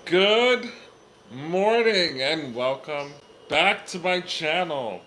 Good morning and welcome back to my channel.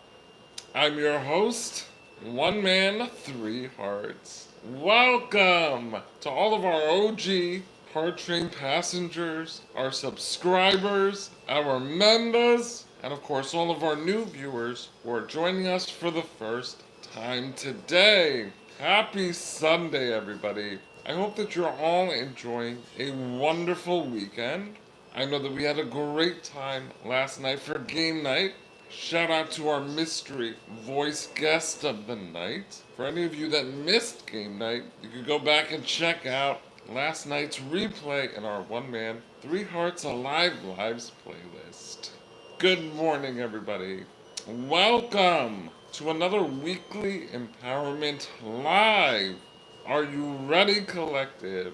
I'm your host, One Man, Three Hearts. Welcome to all of our OG Heart Train passengers, our subscribers, our members, and of course all of our new viewers who are joining us for the first time today. Happy Sunday, everybody. I hope that you're all enjoying a wonderful weekend. I know that we had a great time last night for game night. Shout out to our mystery voice guest of the night. For any of you that missed game night, you can go back and check out last night's replay in our One Man, Three Hearts Alive Lives playlist. Good morning, everybody. Welcome to another weekly Empowerment Live. Are you ready, collective?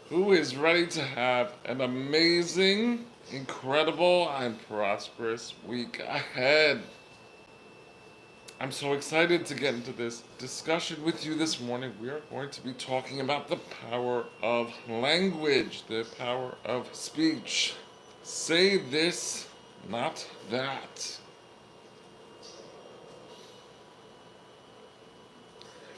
Who is ready to have an amazing, incredible, and prosperous week ahead? I'm so excited to get into this discussion with you this morning. We are going to be talking about the power of language, the power of speech. Say this, not that.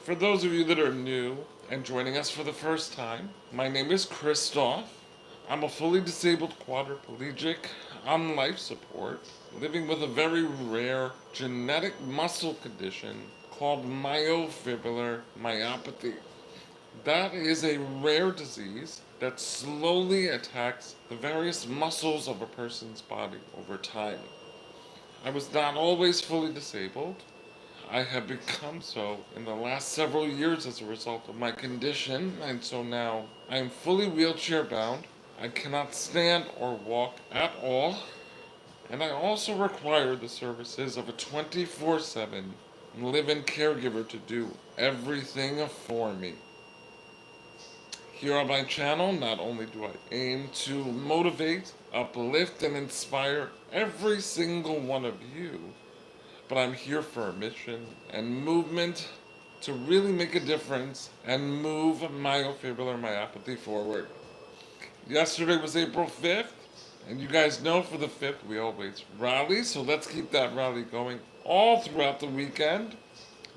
For those of you that are new and joining us for the first time, my name is Christoph. I'm a fully disabled quadriplegic on life support, living with a very rare genetic muscle condition called myofibrillar myopathy. That is a rare disease that slowly attacks the various muscles of a person's body over time. I was not always fully disabled. I have become so in the last several years as a result of my condition, and so now I am fully wheelchair bound. I cannot stand or walk at all, and I also require the services of a 24/7 live-in caregiver to do everything for me. Here on my channel, not only do I aim to motivate, uplift, and inspire every single one of you, but I'm here for a mission and movement to really make a difference and move myofibrillar myopathy forward. Yesterday was April 5th, and you guys know for the 5th we always rally, so let's keep that rally going all throughout the weekend.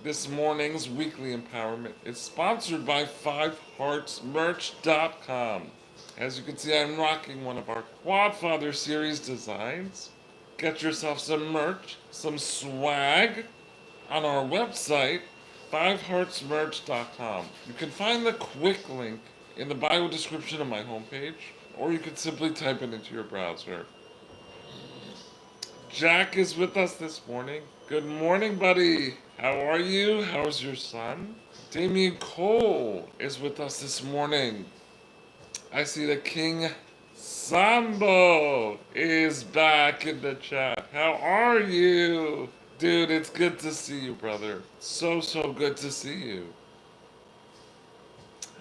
This morning's weekly empowerment is sponsored by 5heartsmerch.com. As you can see, I'm rocking one of our Quadfather series designs. Get yourself some merch, some swag on our website, 5heartsmerch.com. You can find the quick link in the bio description of my homepage, or you can simply type it into your browser. Jack is with us this morning. Good morning, buddy. How are you? How's your son? Damien Cole is with us this morning. I see that King Sambo is back in the chat. How are you? Dude, it's good to see you, brother. So good to see you.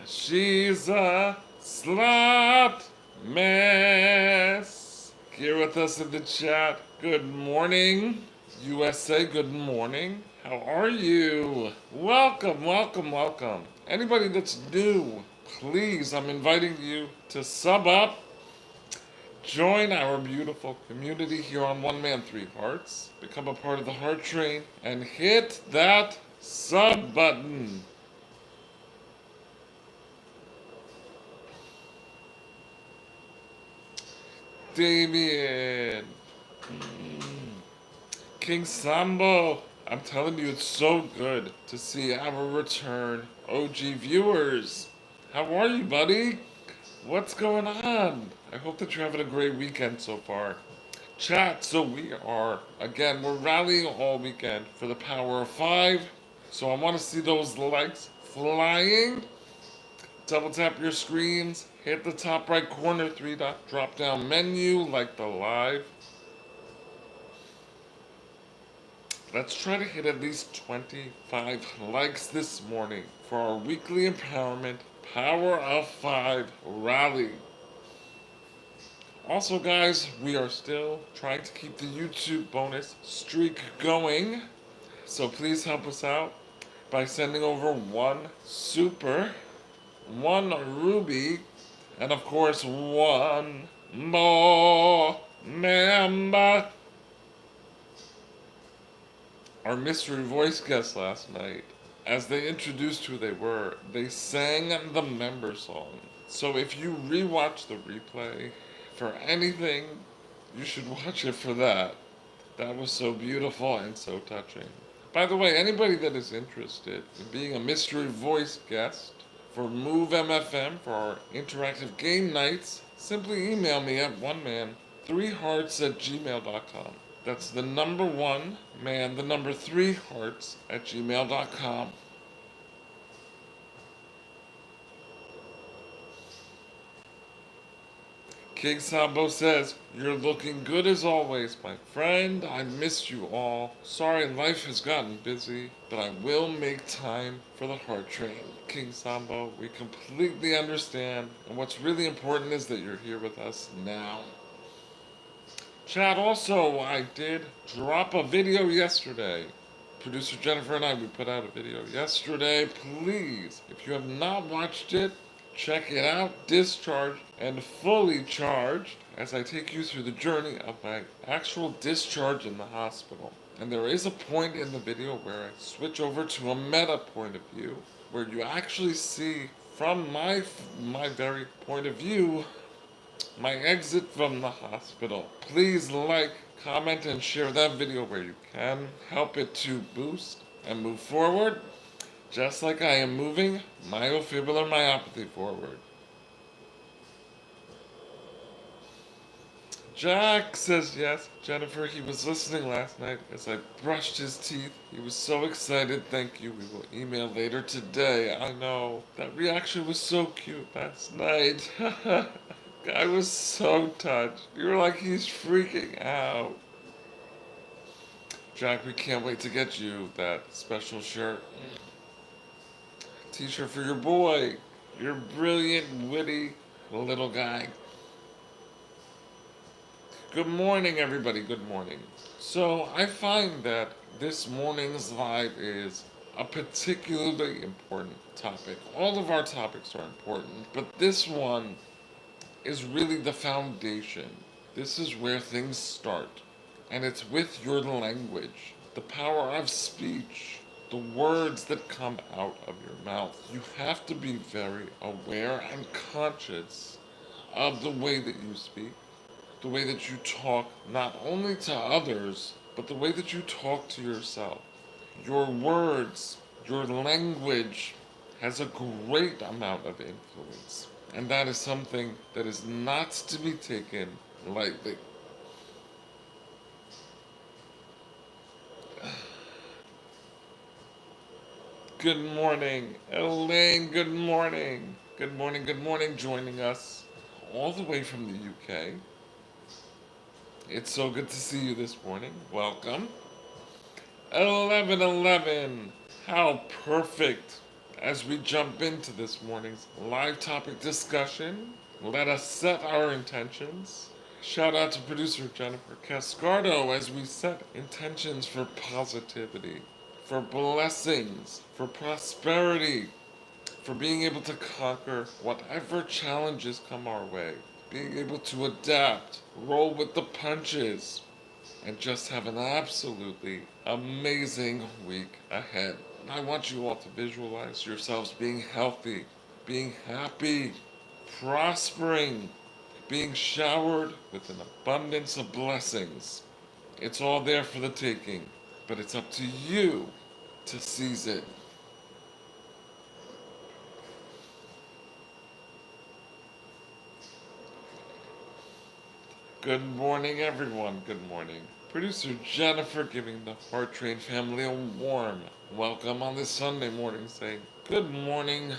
She's a slut mess. Here with us in the chat. Good morning, USA. Good morning. How are you? Welcome, welcome, welcome. Anybody that's new, please, I'm inviting you to sub up. Join our beautiful community here on One Man, Three Hearts. Become a part of the Heart Train and hit that sub button. Damien. King Sambo. I'm telling you, it's so good to see our return OG viewers. How are you, buddy? What's going on? I hope that you're having a great weekend so far. Chat, so we're rallying all weekend for the power of 5. So I want to see those likes flying. Double tap your screens, hit the top right corner 3-dot drop down menu, like the live. Let's try to hit at least 25 likes this morning for our weekly empowerment Power of 5 rally. Also, guys, we are still trying to keep the YouTube bonus streak going, so please help us out by sending over 1 super, 1 ruby, and of course 1 more member. Our mystery voice guest last night, as they introduced who they were, they sang the member song. So if you rewatch the replay for anything, you should watch it for that. That was so beautiful and so touching. By the way, anybody that is interested in being a mystery voice guest for Move MFM for our interactive game nights, simply email me at oneman3hearts@gmail.com. That's the number one man, the number 3hearts@gmail.com. King Sambo says, "You're looking good as always, my friend. I missed you all. Sorry life has gotten busy, but I will make time for the Heart Train." King Sambo, we completely understand, and what's really important is that you're here with us now. Chat, also, I did drop a video yesterday. Producer Jennifer and I, we put out a video yesterday. Please, if you have not watched it, check it out. Discharged and fully charged as I take you through the journey of my actual discharge in the hospital. And there is a point in the video where I switch over to a meta point of view where you actually see from my very point of view my exit from the hospital. Please like, comment, and share that video where you can. Help it to boost and move forward, just like I am moving myofibrillar myopathy forward. Jack says yes. Jennifer, he was listening last night as I brushed his teeth. He was so excited. Thank you. We will email later today. I know. That reaction was so cute last night. I was so touched. You were like, he's freaking out. Jack, we can't wait to get you that special shirt. T-shirt for your boy. Your brilliant, witty little guy. Good morning, everybody. Good morning. So, I find that this morning's live is a particularly important topic. All of our topics are important, but this one is really the foundation. This is where things start. And it's with your language, the power of speech, the words that come out of your mouth. You have to be very aware and conscious of the way that you speak, the way that you talk, not only to others, but the way that you talk to yourself. Your words, your language has a great amount of influence. And that is something that is not to be taken lightly. Good morning, Elaine. Good morning. Good morning, good morning, joining us all the way from the UK. It's so good to see you this morning. Welcome. 11:11. How perfect. As we jump into this morning's live topic discussion, let us set our intentions. Shout out to producer Jennifer Cascardo as we set intentions for positivity, for blessings, for prosperity, for being able to conquer whatever challenges come our way, being able to adapt, roll with the punches, and just have an absolutely amazing week ahead. I want you all to visualize yourselves being healthy, being happy, prospering, being showered with an abundance of blessings. It's all there for the taking, but it's up to you to seize it. Good morning, everyone. Good morning. Producer Jennifer giving the Heart Train family a warm welcome on this Sunday morning, saying, "Good morning,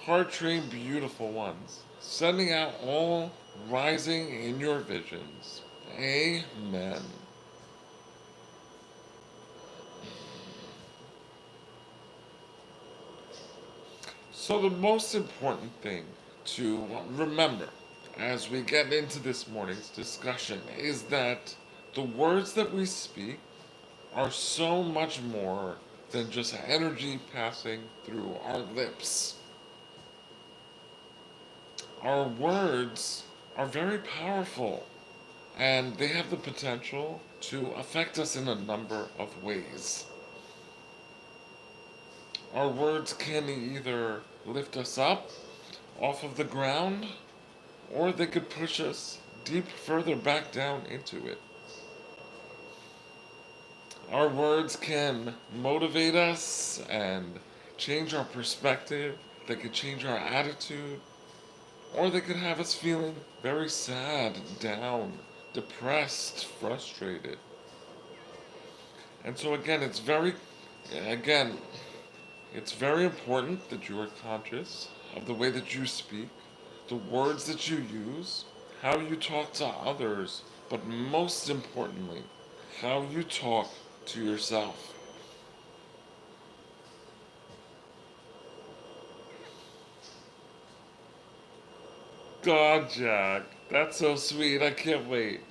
Heart Train beautiful ones. Sending out all rising in your visions. Amen." So, the most important thing to remember as we get into this morning's discussion is that the words that we speak are so much more than just energy passing through our lips. Our words are very powerful, and they have the potential to affect us in a number of ways. Our words can either lift us up off of the ground, or they could push us deep further back down into it. Our words can motivate us and change our perspective. They could change our attitude, or they could have us feeling very sad, down, depressed, frustrated. And so again, it's very important that you are conscious of the way that you speak, the words that you use, how you talk to others, but most importantly, how you talk to yourself. God, Jack, that's so sweet. I can't wait.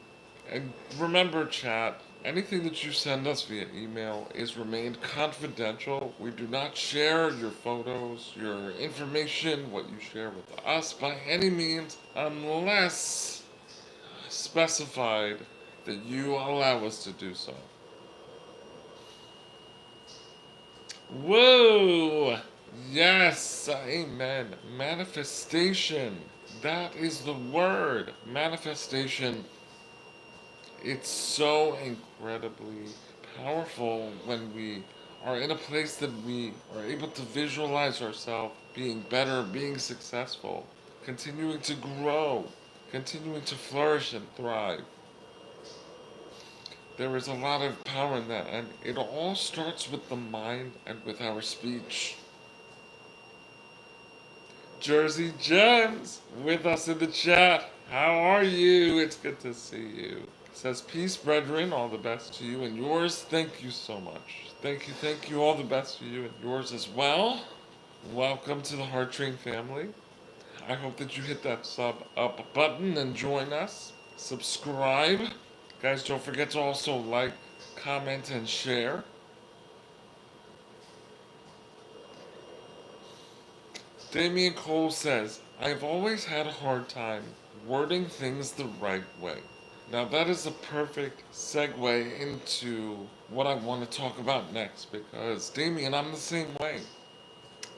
And remember, chat, anything that you send us via email is remained confidential. We do not share your photos, your information, what you share with us by any means, unless specified that you allow us to do so. Whoa! Yes, amen. Manifestation. That is the word. Manifestation. It's so incredibly powerful when we are in a place that we are able to visualize ourselves being better, being successful, continuing to grow, continuing to flourish and thrive. There is a lot of power in that, and it all starts with the mind and with our speech. Jersey Gems with us in the chat. How are you? It's good to see you. Says, peace, brethren, all the best to you and yours. Thank you so much. Thank you. All the best to you and yours as well. Welcome to the Heart Train family. I hope that you hit that sub up button and join us. Subscribe. Guys, don't forget to also like, comment, and share. Damian Cole says, I've always had a hard time wording things the right way. Now that is a perfect segue into what I want to talk about next because Damien, I'm the same way.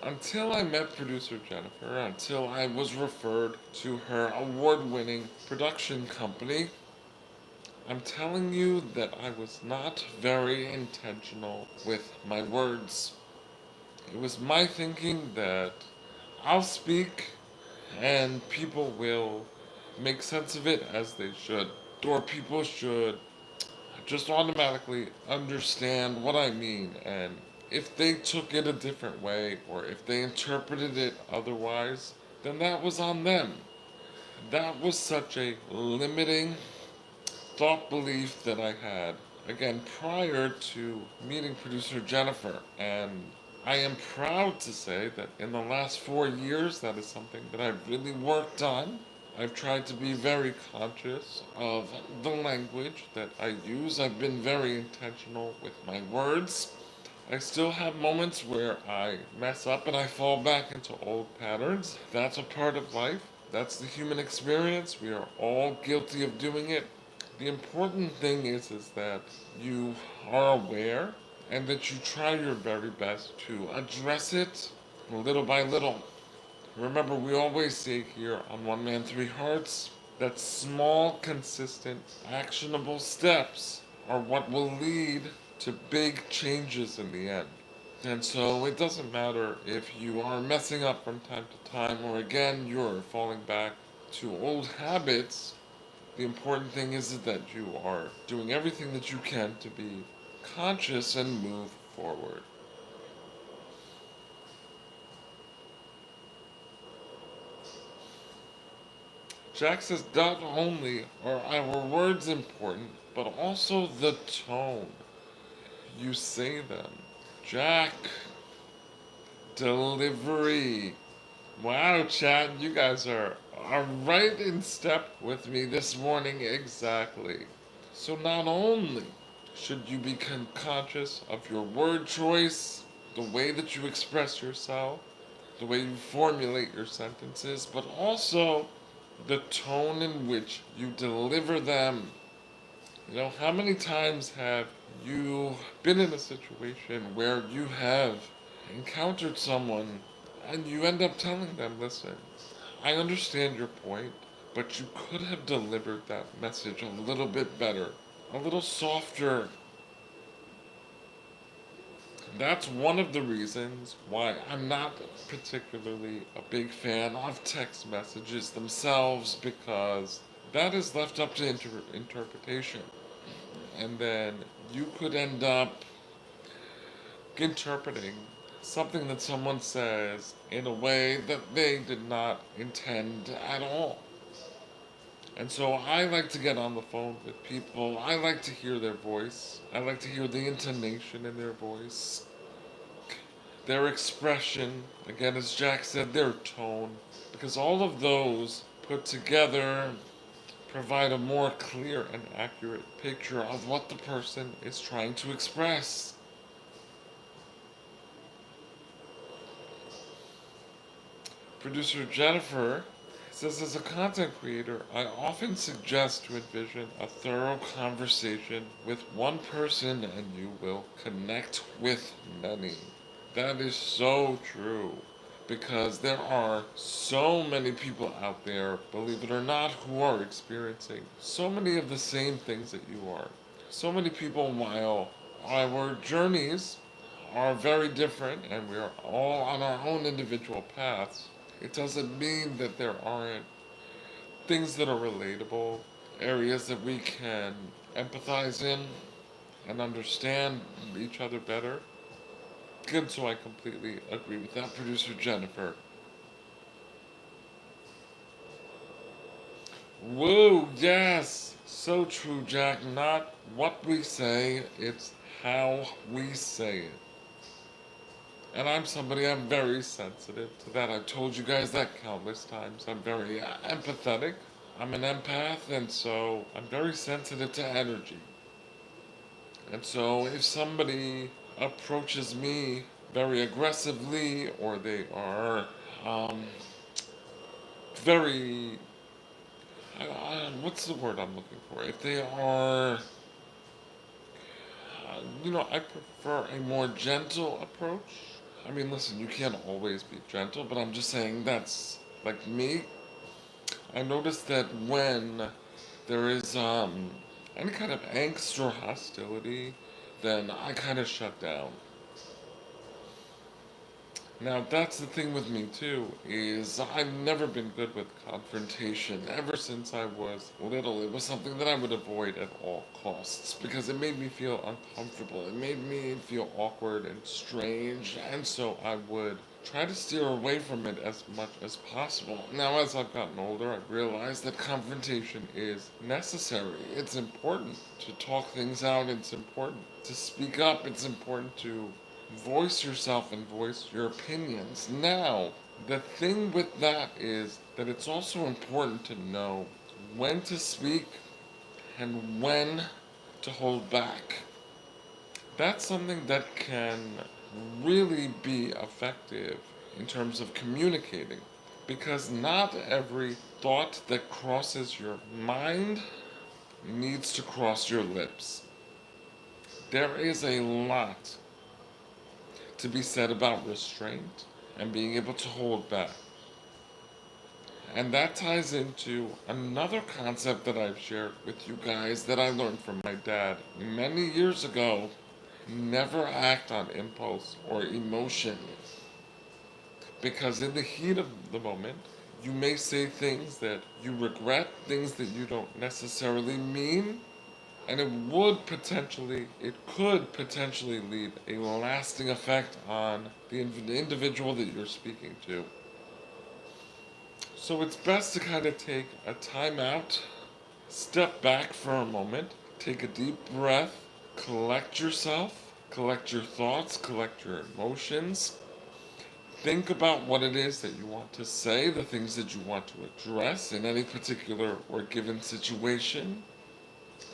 Until I met producer Jennifer, until I was referred to her award-winning production company, I'm telling you that I was not very intentional with my words. It was my thinking that I'll speak and people will make sense of it as they should. Or people should just automatically understand what I mean. And if they took it a different way or if they interpreted it otherwise, then that was on them. That was such a limiting thought belief that I had, again, prior to meeting producer Jennifer. And I am proud to say that in the last 4 years, that is something that I've really worked on. I've tried to be very conscious of the language that I use. I've been very intentional with my words. I still have moments where I mess up and I fall back into old patterns. That's a part of life. That's the human experience. We are all guilty of doing it. The important thing is that you are aware and that you try your very best to address it little by little. Remember, we always say here on One Man, Three Hearts that small, consistent, actionable steps are what will lead to big changes in the end. And so it doesn't matter if you are messing up from time to time or again you're falling back to old habits. The important thing is that you are doing everything that you can to be conscious and move forward. Jack says not only are our words important, but also the tone you say them. Jack, delivery. Wow, chat, you guys are right in step with me this morning exactly. So not only should you be conscious of your word choice, the way that you express yourself, the way you formulate your sentences, but also the tone in which you deliver them. You know, how many times have you been in a situation where you have encountered someone and you end up telling them, listen, I understand your point, but you could have delivered that message a little bit better, a little softer. That's one of the reasons why I'm not particularly a big fan of text messages themselves, because that is left up to interpretation. And then you could end up interpreting something that someone says in a way that they did not intend at all. And so I like to get on the phone with people. I like to hear their voice. I like to hear the intonation in their voice, their expression, again, as Jack said, their tone, because all of those put together provide a more clear and accurate picture of what the person is trying to express. Producer Jennifer says, as a content creator, I often suggest to envision a thorough conversation with one person and you will connect with many. That is so true, because there are so many people out there, believe it or not, who are experiencing so many of the same things that you are. So many people, while our journeys are very different and we are all on our own individual paths, it doesn't mean that there aren't things that are relatable, areas that we can empathize in and understand each other better. Good, so I completely agree with that, producer Jennifer. Woo, yes, so true, Jack. Not what we say, it's how we say it. And I'm somebody, I'm very sensitive to that. I've told you guys that countless times. I'm very empathetic. I'm an empath, and so I'm very sensitive to energy. And so if somebody approaches me very aggressively, or they are um, very, what's the word I'm looking for? If they are, I prefer a more gentle approach. I mean, listen, you can't always be gentle, but I'm just saying that's like me. I noticed that when there is any kind of angst or hostility, then I kind of shut down. Now that's the thing with me too, is I've never been good with confrontation. Ever since I was little, it was something that I would avoid at all costs because it made me feel uncomfortable. It made me feel awkward and strange, and so I would try to steer away from it as much as possible. Now, as I've gotten older, I've realized that confrontation is necessary. It's important to talk things out, it's important to speak up, it's important to voice yourself and voice your opinions. Now, the thing with that is that it's also important to know when to speak and when to hold back. That's something that can really be effective in terms of communicating, because not every thought that crosses your mind needs to cross your lips. There is a lot to be said about restraint and being able to hold back. And that ties into another concept that I've shared with you guys that I learned from my dad many years ago. Never act on impulse or emotion, because in the heat of the moment, you may say things that you regret, things that you don't necessarily mean, and it could potentially leave a lasting effect on the individual that you're speaking to. So it's best to kind of take a time out, step back for a moment, take a deep breath, collect yourself, collect your thoughts, collect your emotions. Think about what it is that you want to say, the things that you want to address in any particular or given situation.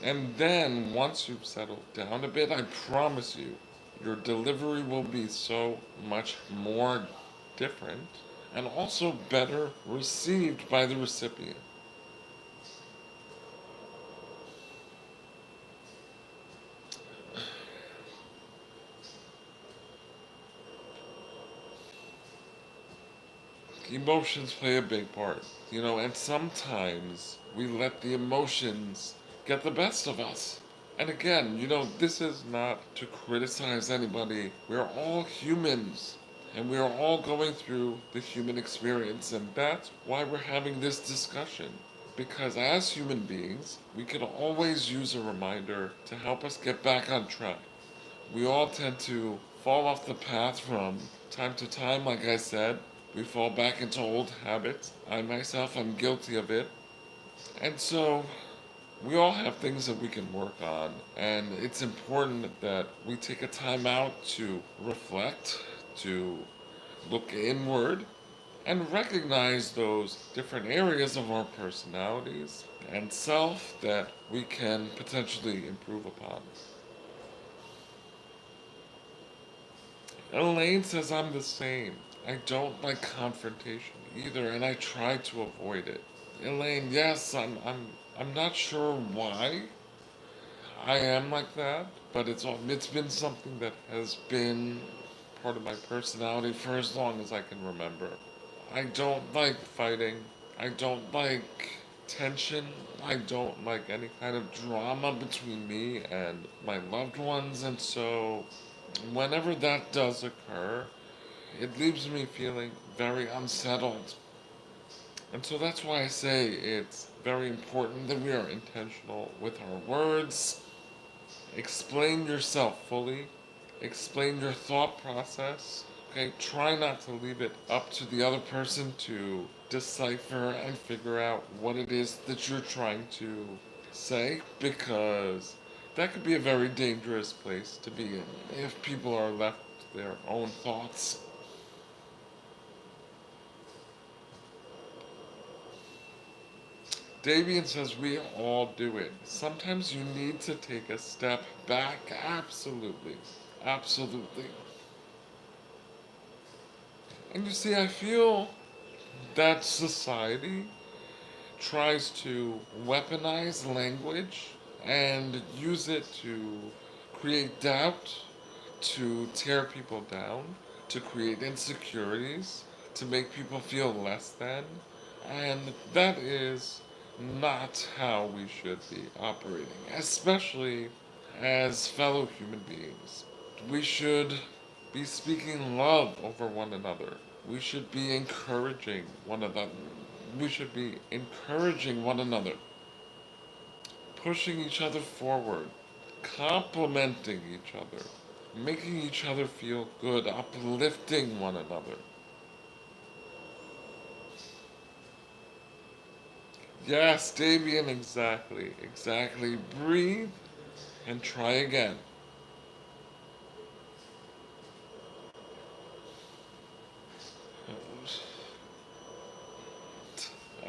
And then, once you've settled down a bit, I promise you, your delivery will be so much more different and also better received by the recipient. emotions play a big part, and sometimes we let the emotions get the best of us. And again, this is not to criticize anybody. We're all humans, and we are all going through the human experience, and that's why we're having this discussion. Because as human beings, we can always use a reminder to help us get back on track. We all tend to fall off the path from time to time, like I said. We fall back into old habits. I myself am guilty of it. And so we all have things that we can work on. And it's important that we take a time out to reflect, to look inward, and recognize those different areas of our personalities and self that we can potentially improve upon. Elaine says I'm the same. I don't like confrontation either, and I try to avoid it. Elaine, yes, I'm not sure why I am like that, but it's been something that has been part of my personality for as long as I can remember. I don't like fighting. I don't like tension. I don't like any kind of drama between me and my loved ones, and so whenever that does occur, it leaves me feeling very unsettled. And so that's why I say it's very important that we are intentional with our words. Explain yourself fully. Explain your thought process. Okay, try not to leave it up to the other person to decipher and figure out what it is that you're trying to say, because that could be a very dangerous place to be in if people are left to their own thoughts. Davian says we all do it. Sometimes you need to take a step back. Absolutely. Absolutely. And you see, I feel that society tries to weaponize language and use it to create doubt, to tear people down, to create insecurities, to make people feel less than. And that is not how we should be operating, especially as fellow human beings. We should be speaking love over one another. We should be encouraging one another. We should be encouraging one another, pushing each other forward, complimenting each other, making each other feel good, uplifting one another. Yes, Davian, exactly. Exactly. Breathe and try again.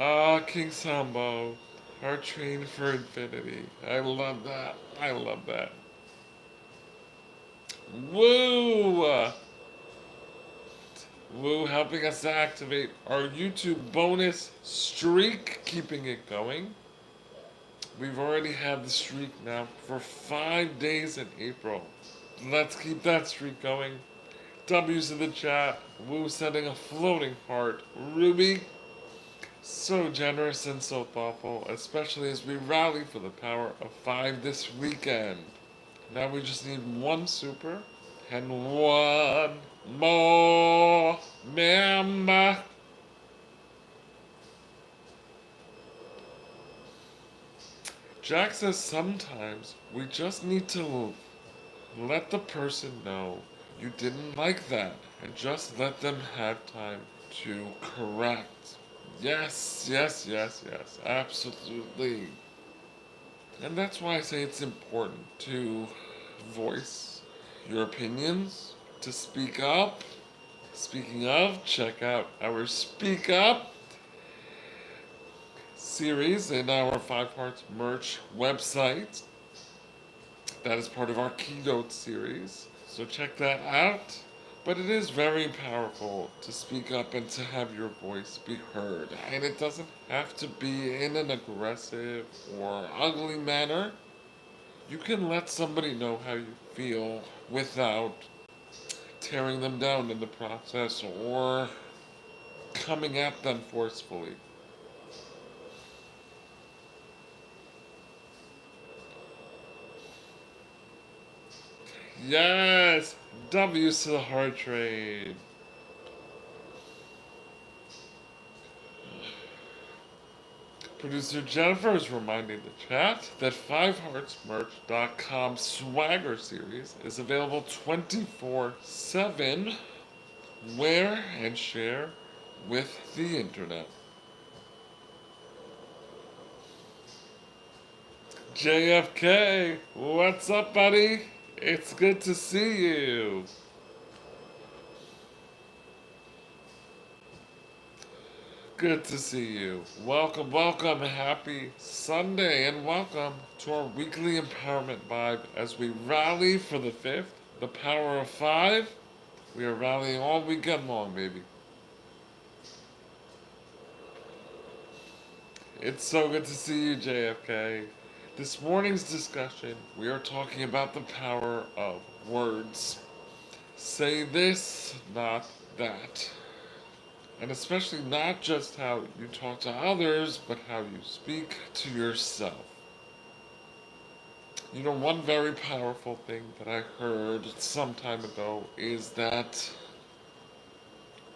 Ah, King Sambo. Our train for infinity. I love that. I love that. Woo! Woo, helping us to activate our YouTube bonus streak, keeping it going. We've already had the streak now for 5 days in April. Let's keep that streak going. W's in the chat. Woo sending a floating heart. Ruby, so generous and so thoughtful, especially as we rally for the power of 5 this weekend. Now we just need one super and one more member. Jack says sometimes we just need to let the person know you didn't like that and just let them have time to correct. Yes, yes, yes, yes, absolutely. And that's why I say it's important to voice your opinions, to speak up. Speaking of, check out our Speak Up series in our Five Hearts merch website. That is part of our keynote series. So check that out. But it is very powerful to speak up and to have your voice be heard. And it doesn't have to be in an aggressive or ugly manner. You can let somebody know how you feel without tearing them down in the process or coming at them forcefully. Yes! W's to the heart rate. Producer Jennifer is reminding the chat that 5heartsmerch.com swagger series is available 24/7. Wear and share with the internet. JFK, what's up, buddy? It's good to see you. Good to see you. Welcome, welcome. Happy Sunday, and welcome to our weekly empowerment vibe as we rally for the fifth, the power of five. We are rallying all weekend long, baby. It's so good to see you, JFK. This morning's discussion, we are talking about the power of words. Say this, not that. And especially not just how you talk to others, but how you speak to yourself. You know, one very powerful thing that I heard some time ago is that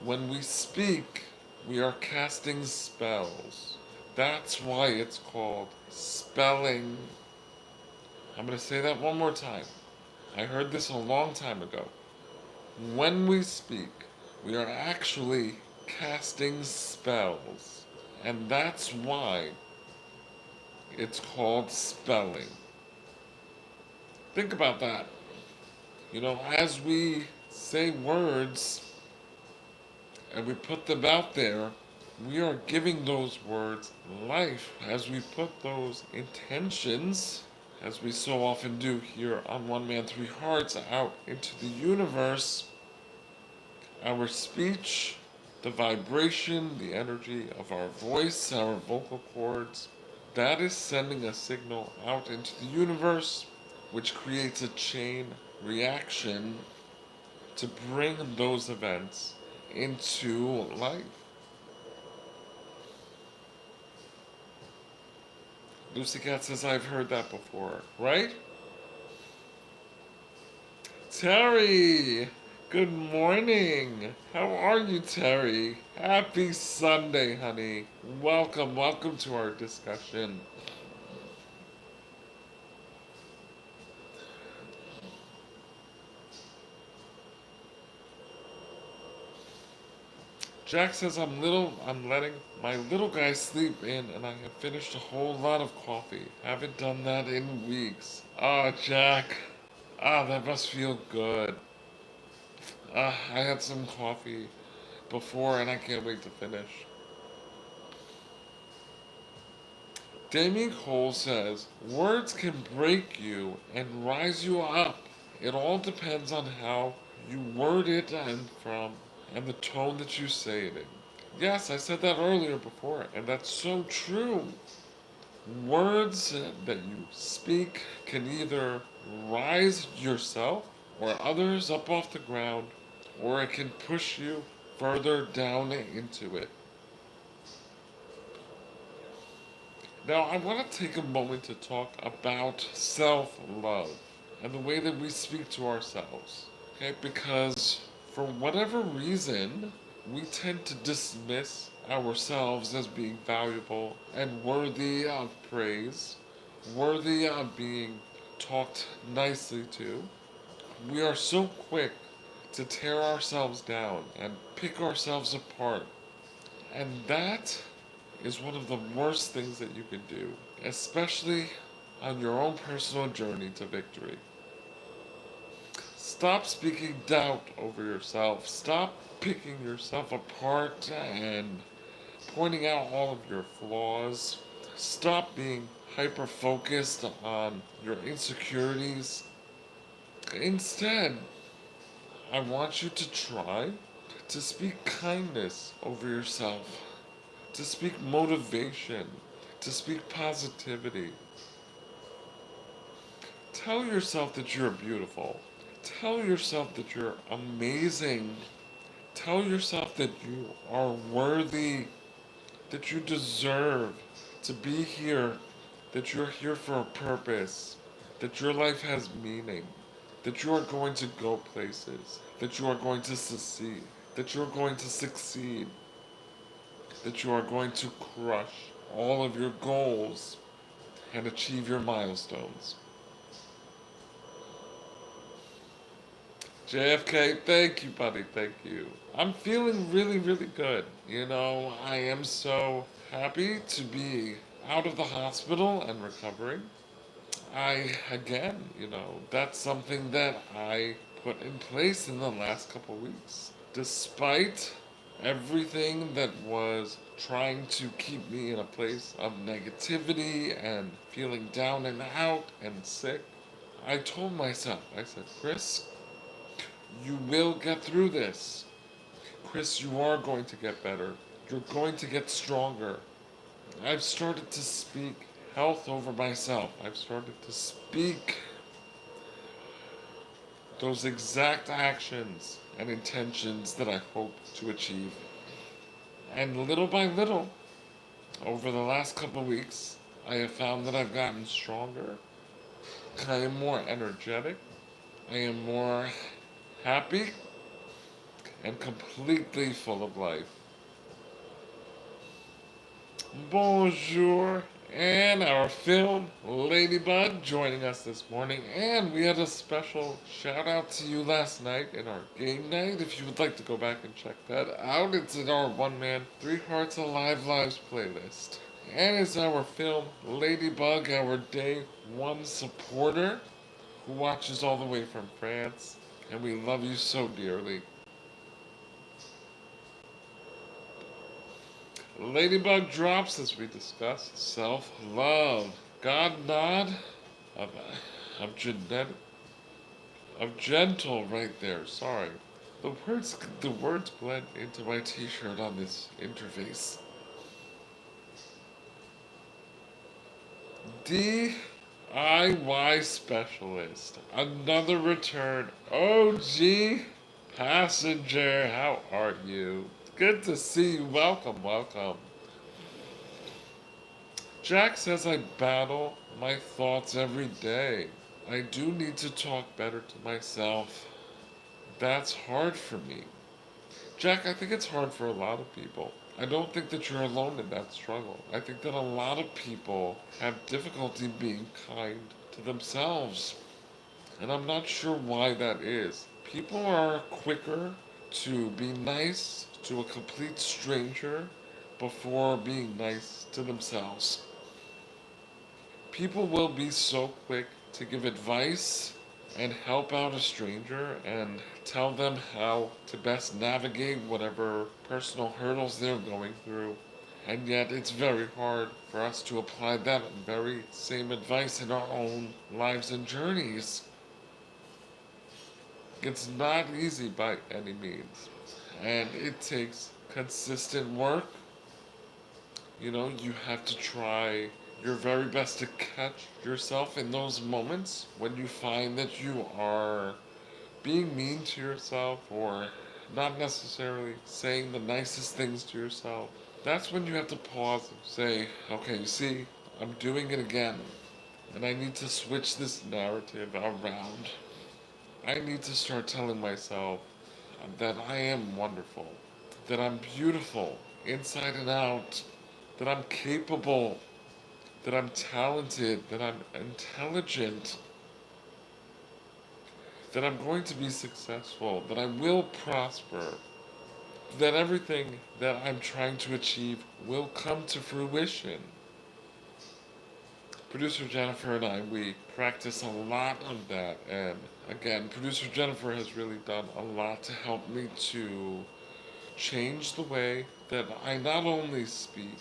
when we speak, we are casting spells. That's why it's called spelling. I'm going to say that one more time. I heard this a long time ago. When we speak, we are actually casting spells. And that's why it's called spelling. Think about that. You know, as we say words and we put them out there, we are giving those words life as we put those intentions, as we so often do here on One Man, Three Hearts, out into the universe. Our speech, the vibration, the energy of our voice, our vocal cords, that is sending a signal out into the universe, which creates a chain reaction to bring those events into life. Lucy Cat says, I've heard that before, right? Terry! Good morning! How are you, Terry? Happy Sunday, honey. Welcome, welcome to our discussion. Jack says I'm letting my little guy sleep in and I have finished a whole lot of coffee. Haven't done that in weeks. Ah, Jack. Ah, that must feel good. I had some coffee before and I can't wait to finish. Damien Cole says, words can break you and rise you up. It all depends on how you word it and the tone that you say it in. Yes, I said that earlier before, and that's so true. Words that you speak can either rise yourself or others up off the ground, or it can push you further down into it. Now, I want to take a moment to talk about self love and the way that we speak to ourselves. Okay, because for whatever reason, we tend to dismiss ourselves as being valuable and worthy of praise, worthy of being talked nicely to. We are so quick to tear ourselves down and pick ourselves apart. And that is one of the worst things that you can do, especially on your own personal journey to victory. Stop speaking doubt over yourself. Stop picking yourself apart and pointing out all of your flaws. Stop being hyper focused on your insecurities. Instead, I want you to try to speak kindness over yourself, to speak motivation, to speak positivity. Tell yourself that you're beautiful. Tell yourself that you're amazing. Tell yourself that you are worthy, that you deserve to be here, that you're here for a purpose, that your life has meaning, that you are going to go places, that you are going to succeed, that you're going to succeed, that you are going to crush all of your goals and achieve your milestones. JFK, thank you, buddy, thank you. I'm feeling really, really good. I am so happy to be out of the hospital and recovering. That's something that I put in place in the last couple weeks. Despite everything that was trying to keep me in a place of negativity and feeling down and out and sick, I told myself, I said, Chris, you will get through this. Chris, you are going to get better. You're going to get stronger. I've started to speak health over myself. I've started to speak those exact actions and intentions that I hope to achieve. And little by little, over the last couple of weeks, I have found that I've gotten stronger. I am more energetic. I am more happy and completely full of life. Bonjour, and our film Ladybug joining us this morning. And we had a special shout out to you last night in our game night. If you would like to go back and check that out, it's in our One Man, Three Hearts Alive Lives playlist. And it's our film Ladybug, our day one supporter who watches all the way from France. And we love you so dearly. Ladybug drops, as we discussed, self-love. God nod of, of genetic, of gentle right there. Sorry, the words blend into my T-shirt on this interface. DIY specialist, another return. OG passenger, how are you? Good to see you. Welcome, welcome. Jack says I battle my thoughts every day. I do need to talk better to myself. That's hard for me. Jack, I think it's hard for a lot of people. I don't think that you're alone in that struggle. I think that a lot of people have difficulty being kind to themselves. And I'm not sure why that is. People are quicker to be nice to a complete stranger before being nice to themselves. People will be so quick to give advice and help out a stranger and tell them how to best navigate whatever personal hurdles they're going through. And yet, it's very hard for us to apply that very same advice in our own lives and journeys. It's not easy by any means, and it takes consistent work. You have to try your very best to catch yourself in those moments when you find that you are being mean to yourself or not necessarily saying the nicest things to yourself. That's when you have to pause and say, okay, you see, I'm doing it again. And I need to switch this narrative around. I need to start telling myself that I am wonderful, that I'm beautiful inside and out, that I'm capable, that I'm talented, that I'm intelligent, that I'm going to be successful, that I will prosper, that everything that I'm trying to achieve will come to fruition. Producer Jennifer and I, we practice a lot of that. And again, producer Jennifer has really done a lot to help me to change the way that I not only speak,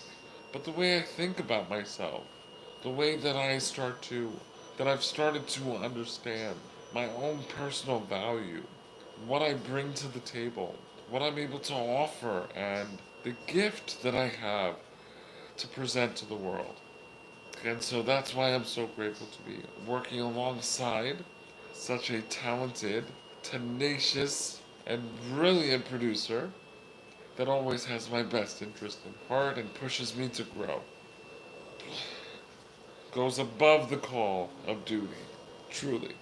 but the way I think about myself. The way that that I've started to understand my own personal value, what I bring to the table, what I'm able to offer, and the gift that I have to present to the world. And so that's why I'm so grateful to be working alongside such a talented, tenacious, and brilliant producer that always has my best interest in heart and pushes me to grow. Goes above the call of duty. Truly.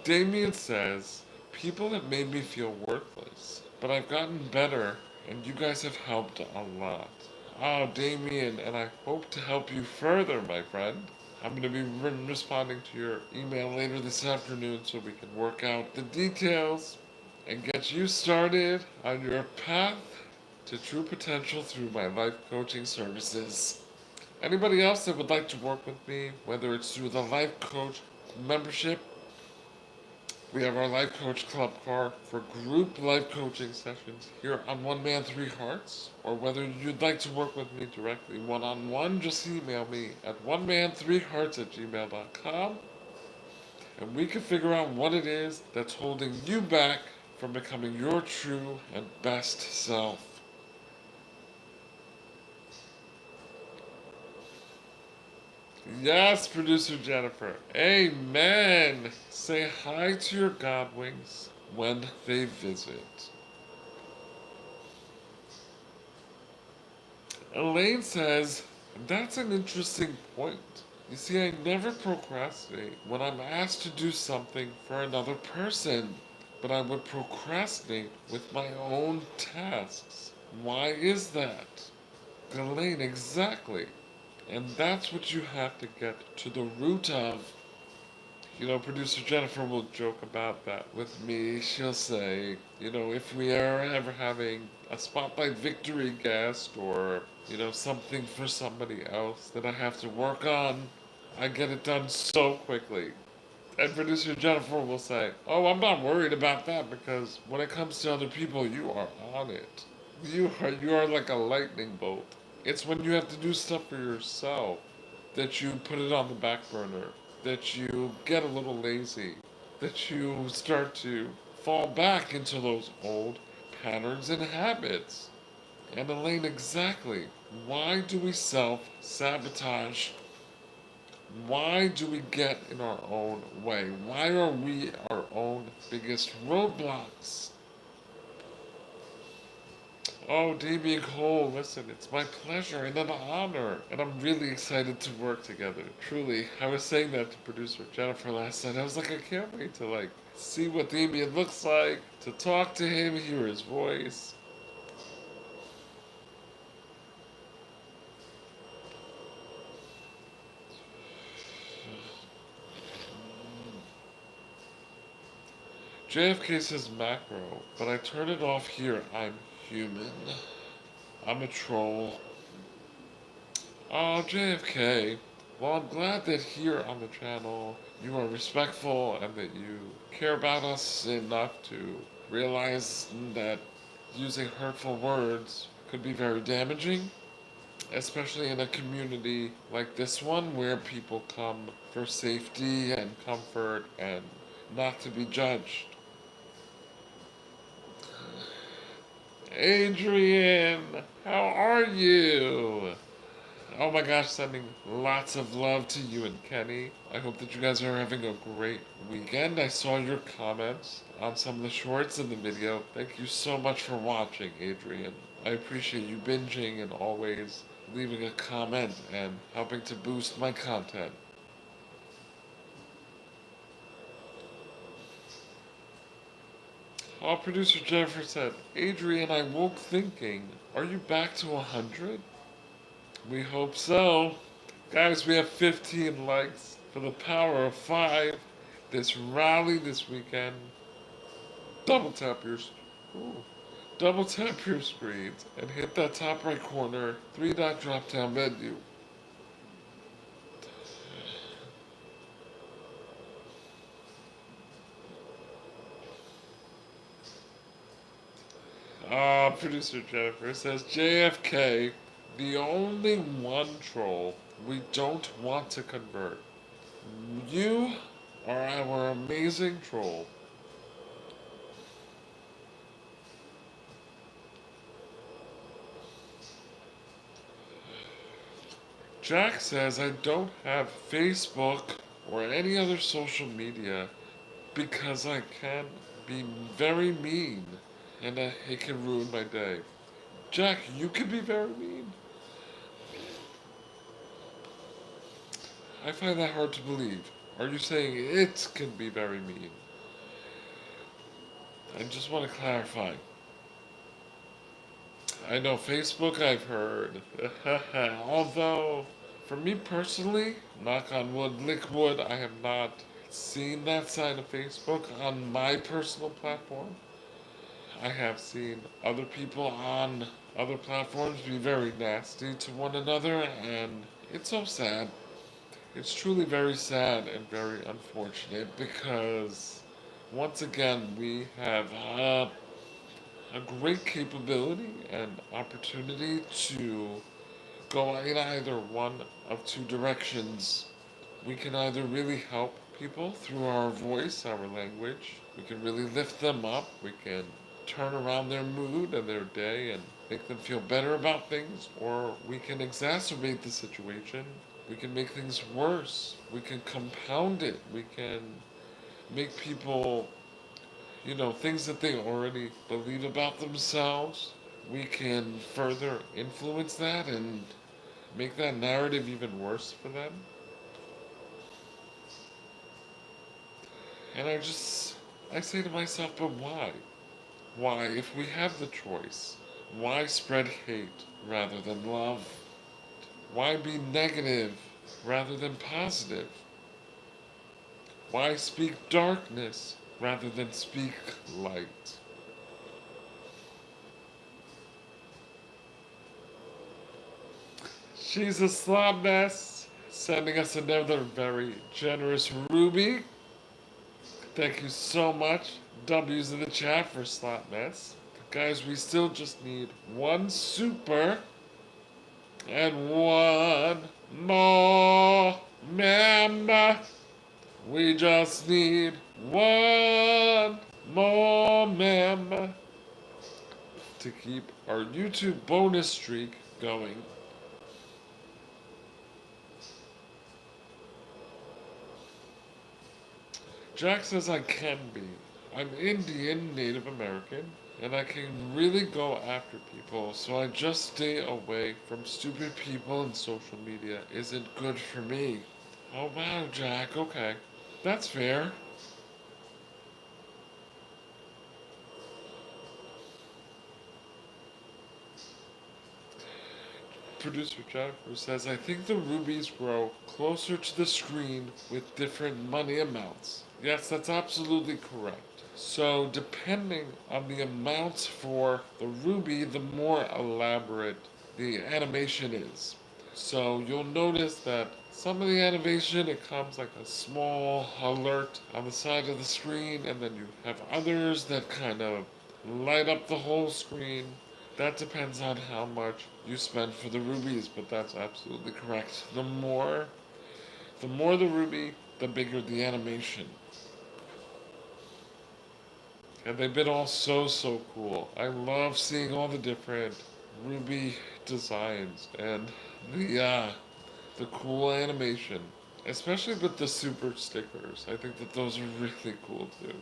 Damien says, people have made me feel worthless, but I've gotten better, and you guys have helped a lot. Oh, Damien, and I hope to help you further, my friend. I'm going to be responding to your email later this afternoon so we can work out the details and get you started on your path to true potential through my life coaching services. Anybody else that would like to work with me, whether it's through the Life Coach membership, we have our Life Coach Club car for group life coaching sessions here on One Man Three Hearts, or whether you'd like to work with me directly one on one, just email me at oneman3hearts@gmail.com and we can figure out what it is that's holding you back from becoming your true and best self. Yes, producer Jennifer. Amen. Say hi to your godwings when they visit. Elaine says, that's an interesting point. You see, I never procrastinate when I'm asked to do something for another person, but I would procrastinate with my own tasks. Why is that? Elaine, exactly. And that's what you have to get to the root of. Producer Jennifer will joke about that with me. She'll say, if we are ever having a spotlight victory guest or, something for somebody else that I have to work on, I get it done so quickly. And producer Jennifer will say, oh, I'm not worried about that because when it comes to other people, you are on it. You are like a lightning bolt. It's when you have to do stuff for yourself that you put it on the back burner, that you get a little lazy, that you start to fall back into those old patterns and habits. And Elaine, exactly. Why do we self sabotage? Why do we get in our own way? Why are we our own biggest roadblocks? Oh, Damien Cole, listen, it's my pleasure and an honor, and I'm really excited to work together. Truly, I was saying that to producer Jennifer last night. I was like, I can't wait to see what Damien looks like, to talk to him, hear his voice. JFK says macro, but I turn it off here. I'm human. I'm a troll. Oh, JFK. Well, I'm glad that here on the channel you are respectful and that you care about us enough to realize that using hurtful words could be very damaging, especially in a community like this one where people come for safety and comfort and not to be judged. Adrian, how are you? Oh my gosh, sending lots of love to you and Kenny. I hope that you guys are having a great weekend. I saw your comments on some of the shorts in the video. Thank you so much for watching, Adrian. I appreciate you binging and always leaving a comment and helping to boost my content. Our producer Jennifer said, Adrian, I woke thinking, are you back to 100? We hope so. Guys, we have 15 likes for the power of 5. This rally this weekend. Double tap your ooh, double tap your screens and hit that top right corner 3-dot drop down menu. Producer Jennifer says JFK, the only one troll we don't want to convert. You are our amazing troll. Jack says I don't have Facebook or any other social media because I can be very mean and it can ruin my day. Jack, you can be very mean. I find that hard to believe. Are you saying it can be very mean? I just want to clarify. I know Facebook I've heard. Although, for me personally, knock on wood, lick wood, I have not seen that side of Facebook on my personal platform. I have seen other people on other platforms be very nasty to one another, and it's so sad. It's truly very sad and very unfortunate because, once again, we have a great capability and opportunity to go in either one of two directions. We can either really help people through our voice, our language. We can really lift them up. We can turn around their mood and their day and make them feel better about things. Or we can exacerbate the situation. We can make things worse. We can compound it. We can make people, things that they already believe about themselves. We can further influence that and make that narrative even worse for them. And I say to myself, but why? Why, if we have the choice, why spread hate rather than love? Why be negative rather than positive? Why speak darkness rather than speak light? She's a slob mess, sending us another very generous Ruby. Thank you so much. W's in the chat for slot mess. Guys, we still just need one super and one more member. We just need one more member to keep our YouTube bonus streak going. Jack says I can be. I'm Indian, Native American, and I can really go after people, so I just stay away from stupid people and social media isn't good for me. Oh wow, Jack, okay. That's fair. Producer Jennifer says, I think the rubies grow closer to the screen with different money amounts. Yes, that's absolutely correct. So, depending on the amounts for the ruby, the more elaborate the animation is. So, you'll notice that some of the animation, it comes like a small alert on the side of the screen, and then you have others that kind of light up the whole screen. That depends on how much you spend for the rubies, but that's absolutely correct. The more the ruby, the bigger the animation. And they've been all so cool. I love seeing all the different ruby designs and the cool animation, especially with the super stickers. I think that those are really cool too.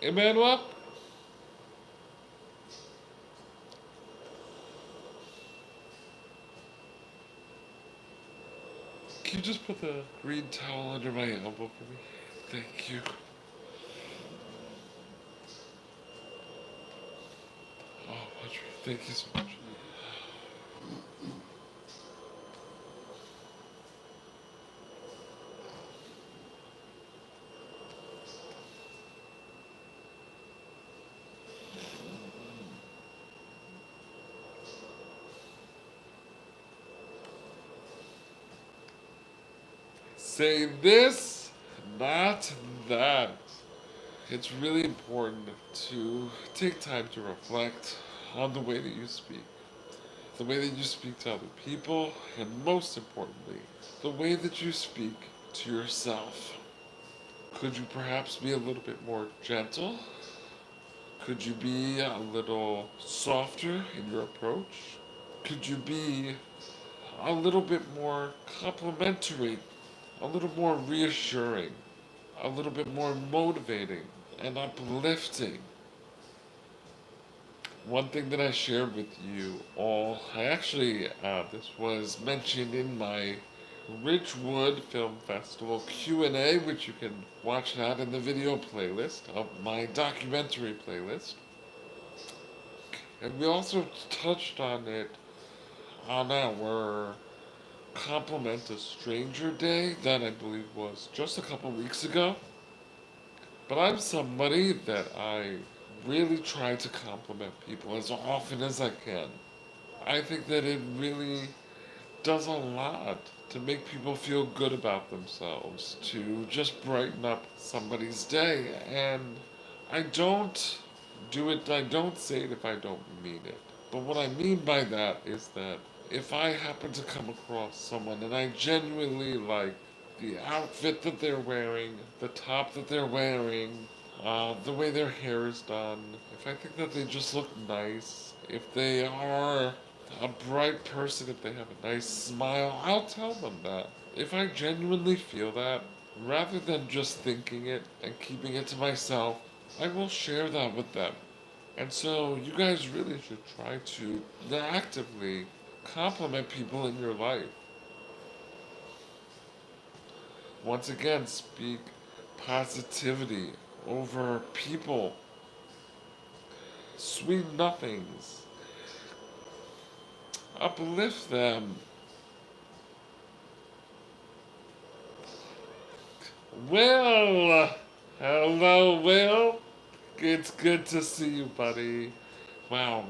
Emmanuel, can you just put the green towel under my elbow for me? Thank you. Oh, thank you so much. Say this, not that. It's really important to take time to reflect on the way that you speak, the way that you speak to other people, and most importantly, the way that you speak to yourself. Could you perhaps be a little bit more gentle? Could you be a little softer in your approach? Could you be a little bit more complimentary, a little more reassuring, a little bit more motivating and uplifting? One thing that I shared with you all, this was mentioned in my Ridgewood Film Festival Q&A, which you can watch that in the video playlist of my documentary playlist. And we also touched on it on our Compliment a Stranger Day that I believe was just a couple weeks ago. But I'm somebody that I really try to compliment people as often as I can. I think that it really does a lot to make people feel good about themselves, to just brighten up somebody's day. And I don't say it if I don't mean it. But what I mean by that is that if I happen to come across someone and I genuinely like the outfit that they're wearing, the top that they're wearing, the way their hair is done, if I think that they just look nice, if they are a bright person, if they have a nice smile, I'll tell them that. If I genuinely feel that, rather than just thinking it and keeping it to myself, I will share that with them. And so you guys really should try to actively compliment people in your life. Once again, speak positivity over people. Sweet nothings. Uplift them. Will! Hello, Will. It's good to see you, buddy. Wow,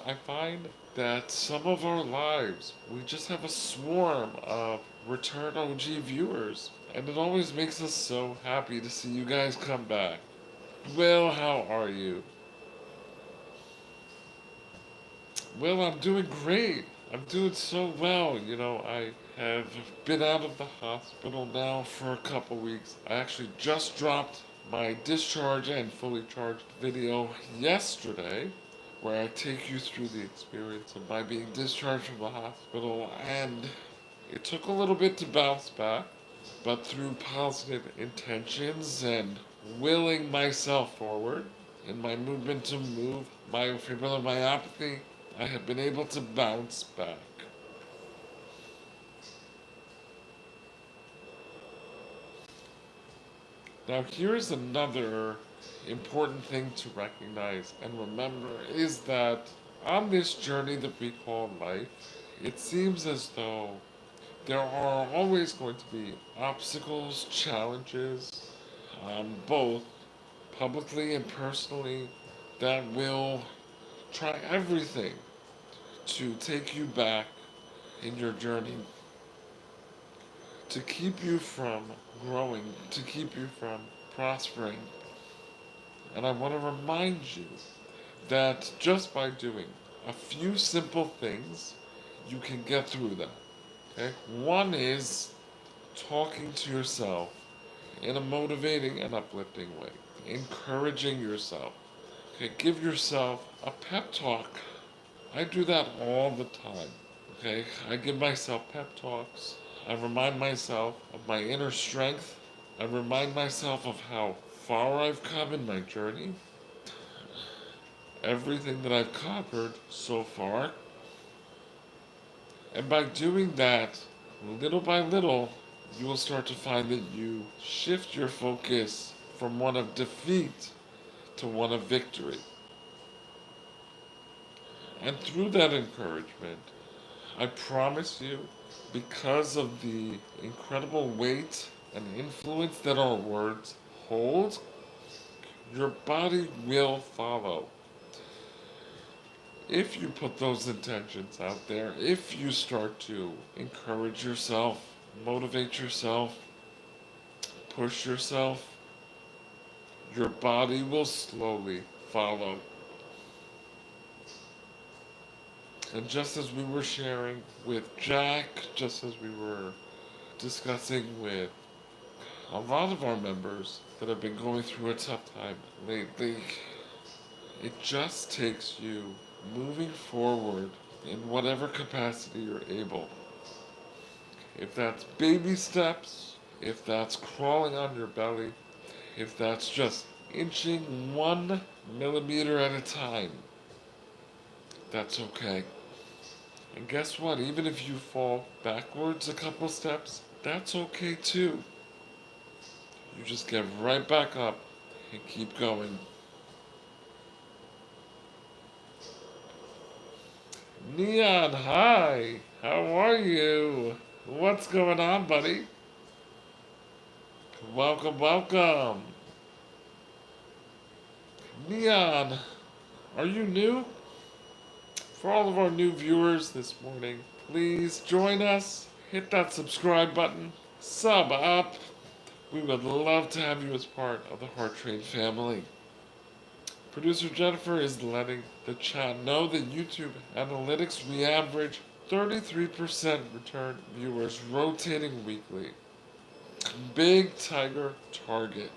I find that some of our lives, we just have a swarm of return OG viewers. And it always makes us so happy to see you guys come back. Will, how are you? Well, I'm doing great. I'm doing so well. I have been out of the hospital now for a couple weeks. I actually just dropped my discharge and fully charged video yesterday, where I take you through the experience of my being discharged from the hospital. And it took a little bit to bounce back, but through positive intentions and willing myself forward in my movement to move myofibrillary myopathy, I have been able to bounce back. Now, here's another important thing to recognize and remember is that on this journey that we call life, it seems as though there are always going to be obstacles, challenges, both publicly and personally, that will try everything to take you back in your journey, to keep you from growing, to keep you from prospering. And I want to remind you that just by doing a few simple things, you can get through them. Okay? One is talking to yourself in a motivating and uplifting way, encouraging yourself. Okay, give yourself a pep talk. I do that all the time. Okay, I give myself pep talks. I remind myself of my inner strength. I remind myself of how far I've come in my journey, everything that I've conquered so far. And by doing that, little by little, you will start to find that you shift your focus from one of defeat to one of victory. And through that encouragement, I promise you, because of the incredible weight and influence that our words hold, your body will follow. If you put those intentions out there, if you start to encourage yourself, motivate yourself, push yourself, your body will slowly follow. And just as we were sharing with Jack, just as we were discussing with a lot of our members that have been going through a tough time lately, It just takes you moving forward in whatever capacity you're able. If that's baby steps, if that's crawling on your belly, if that's just inching 1 millimeter at a time, that's okay. And guess what? Even if you fall backwards a couple steps, that's okay too. You just get right back up and keep going. Neon, hi! How are you? What's going on, buddy? Welcome, welcome. Neon, are you new? For all of our new viewers this morning, please join us. Hit that subscribe button. Sub up. We would love to have you as part of the Heart Train family. Producer Jennifer is letting the chat know that YouTube analytics we average 33% return viewers rotating weekly. Big Tiger target.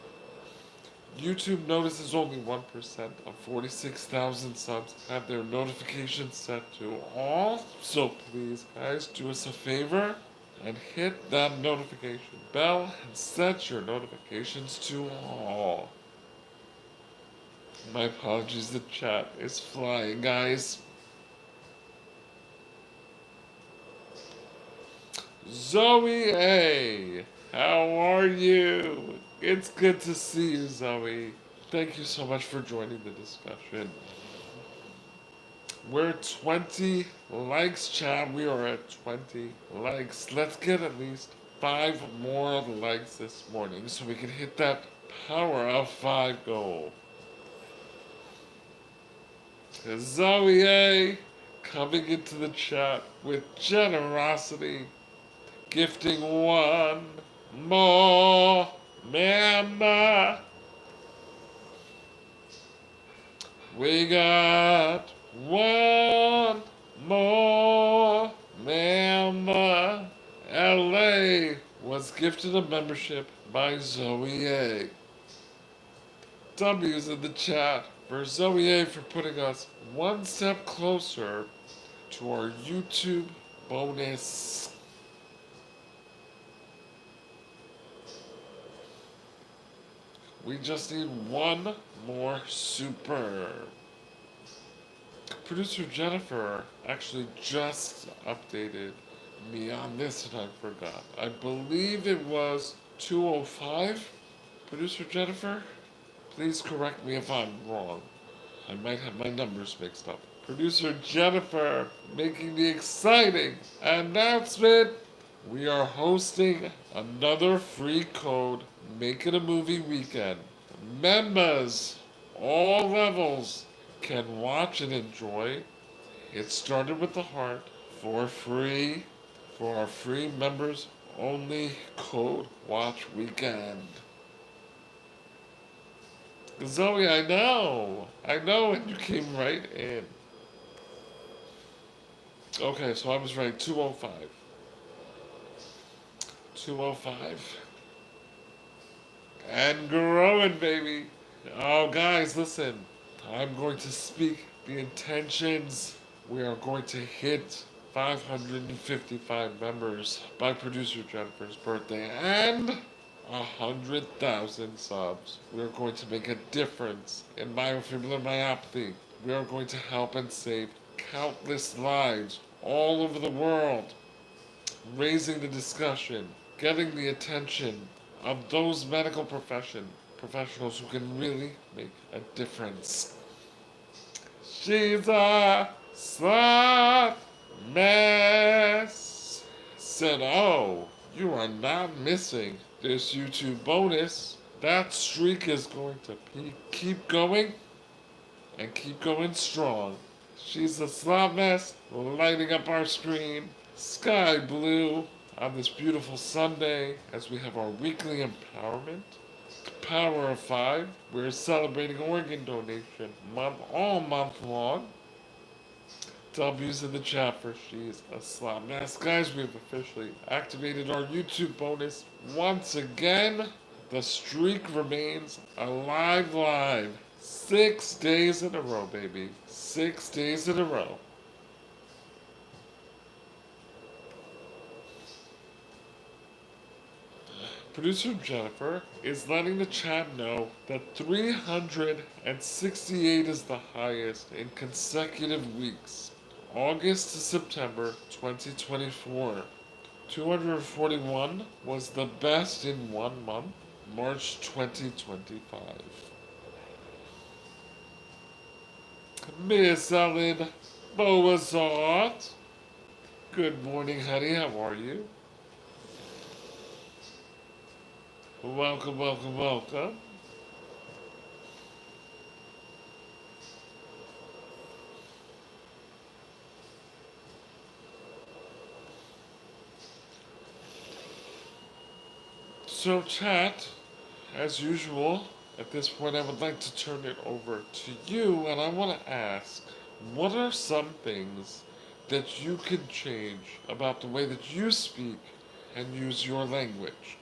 YouTube notices only 1% of 46,000 subs have their notifications set to all. So please, guys, do us a favor and hit that notification bell and set your notifications to all. My apologies, the chat is flying, guys. Zoe A, how are you? It's good to see you, Zoe. Thank you so much for joining the discussion. We're 20 likes, chat. We are at 20 likes. Let's get at least 5 more likes this morning so we can hit that power of 5 goal. Zoe A coming into the chat with generosity, gifting one more member. We got one more member. LA was gifted a membership by Zoe A. W's in the chat for Zoe A for putting us one step closer to our YouTube bonus. We just need one more super. Producer Jennifer actually just updated me on this and I forgot. I believe it was 205. Producer Jennifer, please correct me if I'm wrong. I might have my numbers mixed up. Producer Jennifer making the exciting announcement. We are hosting another free code Make It a Movie weekend. Members, all levels, can watch and enjoy. It started with the heart for free for our free members only code watch weekend. Zoe, I know, and you came right in. Okay, so I was right, 205. 205. And growing, baby. Oh, guys, listen. I'm going to speak the intentions. We are going to hit 555 members by producer Jennifer's birthday and 100,000 subs. We are going to make a difference in myofibrillomyopathy. We are going to help and save countless lives all over the world, raising the discussion, getting the attention of those medical professionals who can really make a difference. She's a slot mess. Said, oh, you are not missing this YouTube bonus. That streak is going to keep going and keep going strong. She's a slot mess lighting up our screen. Sky blue on this beautiful Sunday as we have our weekly empowerment. Power of 5. We're celebrating organ donation month all month long. W's in the chat for she's a slot mess. Guys, we have officially activated our YouTube bonus once again. The streak remains alive live. 6 days in a row, baby. 6 days in a row. Producer Jennifer is letting the chat know that 368 is the highest in consecutive weeks. August to September 2024. 241 was the best in 1 month, March 2025. Miss Ellen Boazart. Good morning, honey. How are you? Welcome, welcome, welcome. So, chat, as usual, at this point, I would like to turn it over to you, and I want to ask, what are some things that you can change about the way that you speak and use your language?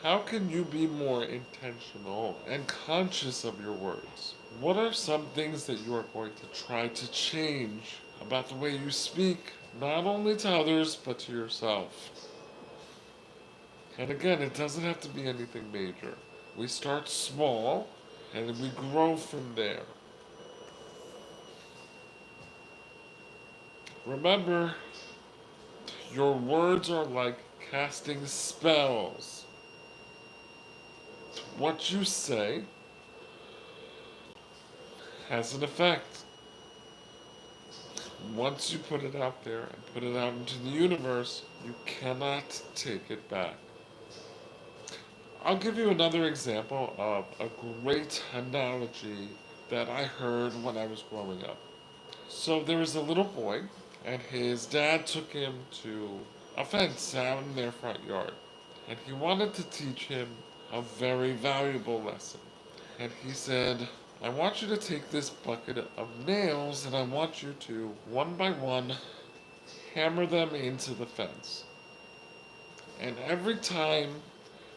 How can you be more intentional and conscious of your words? What are some things that you are going to try to change about the way you speak, not only to others, but to yourself? And again, it doesn't have to be anything major. We start small and we grow from there. Remember, your words are like casting spells. What you say has an effect. Once you put it out there and put it out into the universe, you cannot take it back. I'll give you another example of a great analogy that I heard when I was growing up. So there was a little boy, and his dad took him to a fence out in their front yard. And he wanted to teach him a very valuable lesson. And he said, I want you to take this bucket of nails and I want you to, one by one, hammer them into the fence. And every time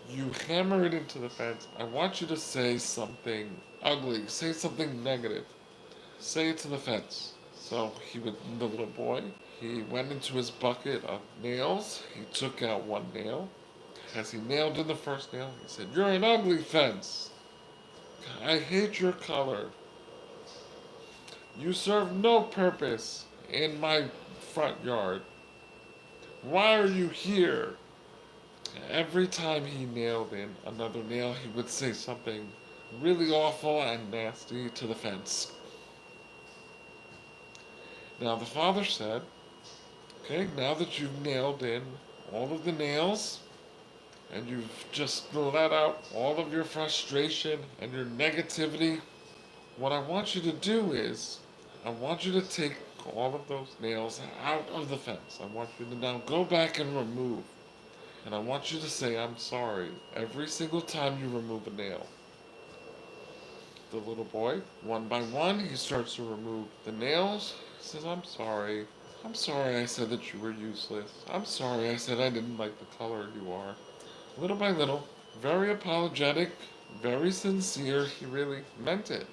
you hammer it into the fence, I want you to say something ugly, say something negative. Say it to the fence. So the little boy, he went into his bucket of nails. He took out one nail. As he nailed in the first nail, he said, You're an ugly fence. I hate your color. You serve no purpose in my front yard. Why are you here? Every time he nailed in another nail, he would say something really awful and nasty to the fence. Now the father said, Okay, now that you've nailed in all of the nails, and you've just let out all of your frustration and your negativity, what I want you to do is, I want you to take all of those nails out of the fence. I want you to now go back and remove. And I want you to say, I'm sorry, every single time you remove a nail. The little boy, one by one, he starts to remove the nails. He says, I'm sorry. I'm sorry I said that you were useless. I'm sorry I said I didn't like the color you are. Little by little, very apologetic, very sincere, he really meant it.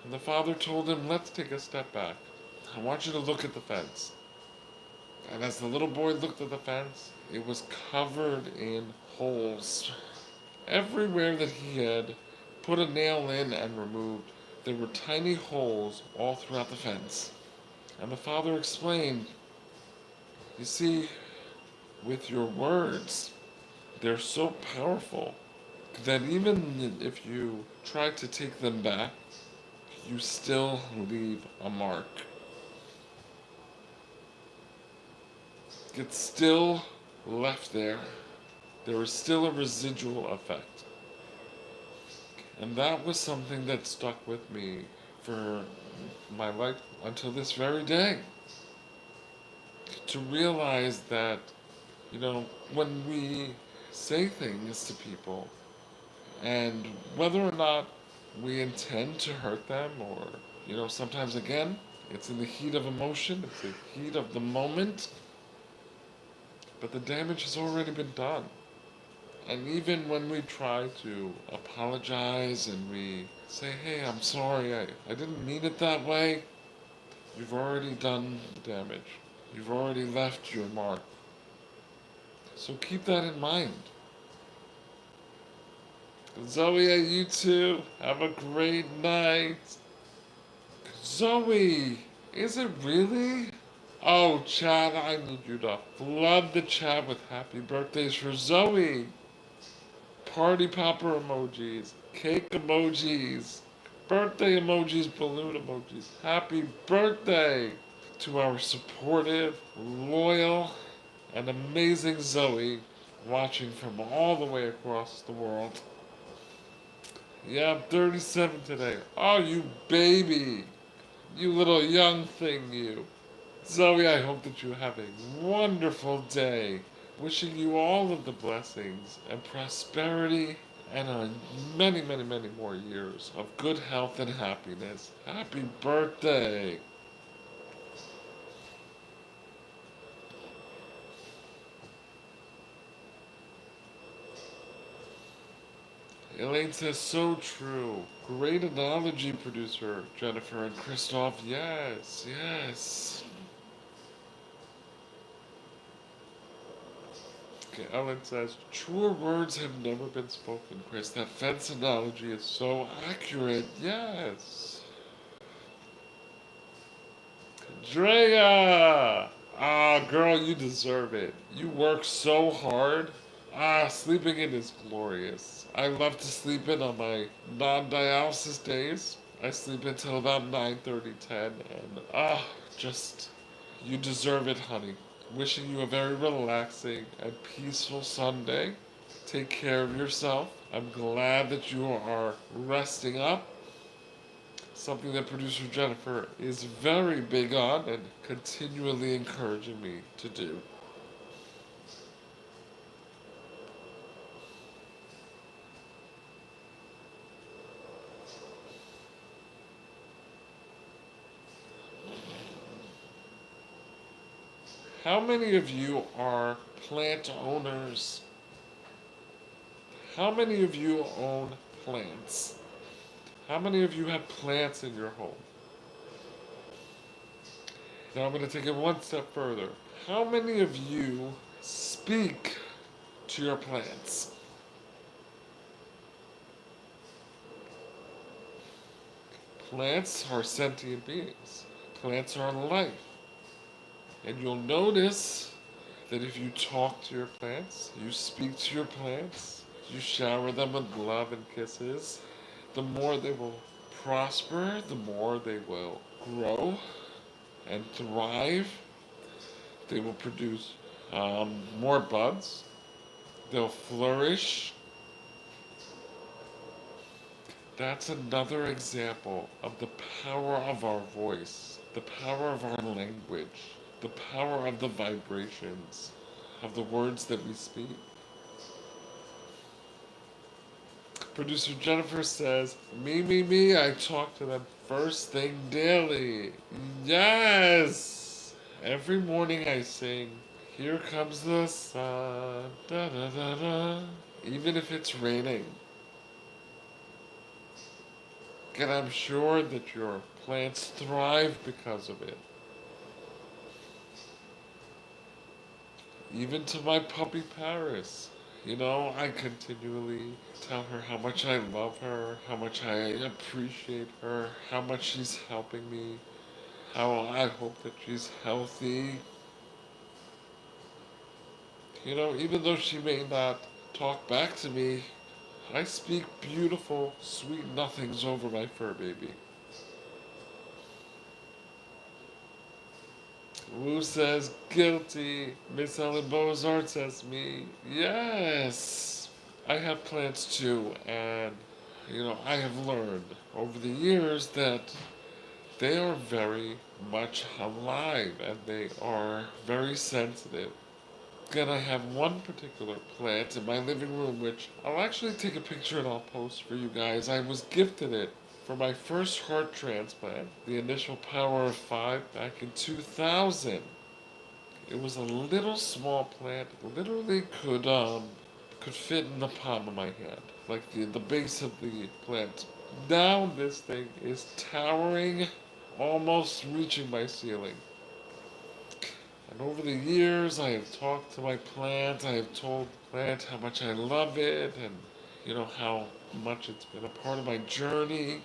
And the father told him, let's take a step back. I want you to look at the fence. And as the little boy looked at the fence, it was covered in holes. Everywhere that he had put a nail in and removed, there were tiny holes all throughout the fence. And the father explained, you see, with your words, they're so powerful that even if you try to take them back, you still leave a mark. It's still left there. There is still a residual effect. And that was something that stuck with me for my life until this very day. To realize that, when we say things to people, and whether or not we intend to hurt them, or, sometimes again, it's in the heat of emotion, it's the heat of the moment, but the damage has already been done. And even when we try to apologize and we say, hey, I'm sorry, I didn't mean it that way, you've already done the damage. You've already left your mark. So keep that in mind. Zoe, you too. Have a great night. Zoe, is it really? Oh, chat, I need you to flood the chat with happy birthdays for Zoe. Party popper emojis, cake emojis, birthday emojis, balloon emojis. Happy birthday to our supportive, loyal, and amazing Zoe watching from all the way across the world. Yeah, I'm 37 today. Oh, you baby. You little young thing, you. Zoe, I hope that you have a wonderful day. Wishing you all of the blessings and prosperity and many, many, many more years of good health and happiness. Happy birthday! Elaine says, so true. Great analogy, producer Jennifer and Christoph. Yes, yes. Okay, Ellen says, truer words have never been spoken, Chris. That fence analogy is so accurate. Yes. Drea! Ah, girl, you deserve it. You work so hard. Ah, sleeping in is glorious. I love to sleep in on my non-dialysis days. I sleep until about 9:30, 10, and just, you deserve it, honey. Wishing you a very relaxing and peaceful Sunday. Take care of yourself. I'm glad that you are resting up, something that producer Jennifer is very big on and continually encouraging me to do. How many of you are plant owners? How many of you own plants? How many of you have plants in your home? Now I'm going to take it one step further. How many of you speak to your plants? Plants are sentient beings. Plants are life. And you'll notice that if you talk to your plants, you speak to your plants, you shower them with love and kisses, the more they will prosper, the more they will grow and thrive. They will produce more buds. They'll flourish. That's another example of the power of our voice, the power of our language, the power of the vibrations of the words that we speak. Producer Jennifer says, me, I talk to them first thing daily. Yes! Every morning I sing, here comes the sun, da da da da, even if it's raining. And I'm sure that your plants thrive because of it. Even to my puppy Paris. You know, I continually tell her how much I love her, how much I appreciate her, how much she's helping me, how I hope that she's healthy. You know, even though she may not talk back to me, I speak beautiful, sweet nothings over my fur baby. Wu says guilty. Miss Ellen Bozart says me. Yes, I have plants too, and I have learned over the years that they are very much alive and they are very sensitive. And I have one particular plant in my living room, which I'll actually take a picture and I'll post for you guys. I was gifted it for my first heart transplant, the initial power of 5 back in 2000. It was a little small plant, literally could could fit in the palm of my hand, like the base of the plant. Now this thing is towering, almost reaching my ceiling. And over the years, I have talked to my plant. I have told the plant how much I love it, and how much it's been a part of my journey.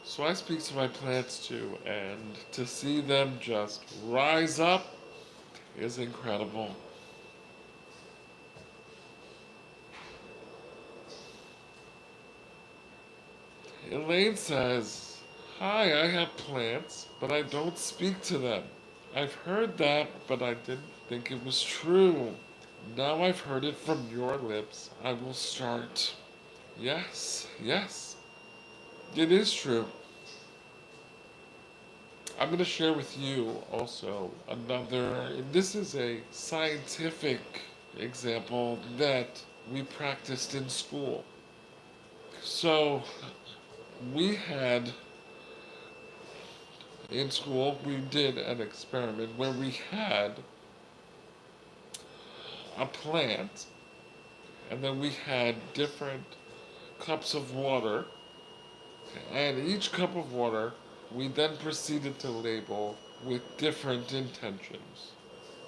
So I speak to my plants too, and to see them just rise up is incredible. Elaine says, "Hi, I have plants, but I don't speak to them. I've heard that, but I didn't think it was true. Now I've heard it from your lips. I will start." Yes, yes, it is true. I'm going to share with you also this is a scientific example that we practiced in school. So, we had, in school, we did an experiment where we had a plant, and then we had different cups of water, and each cup of water we then proceeded to label with different intentions.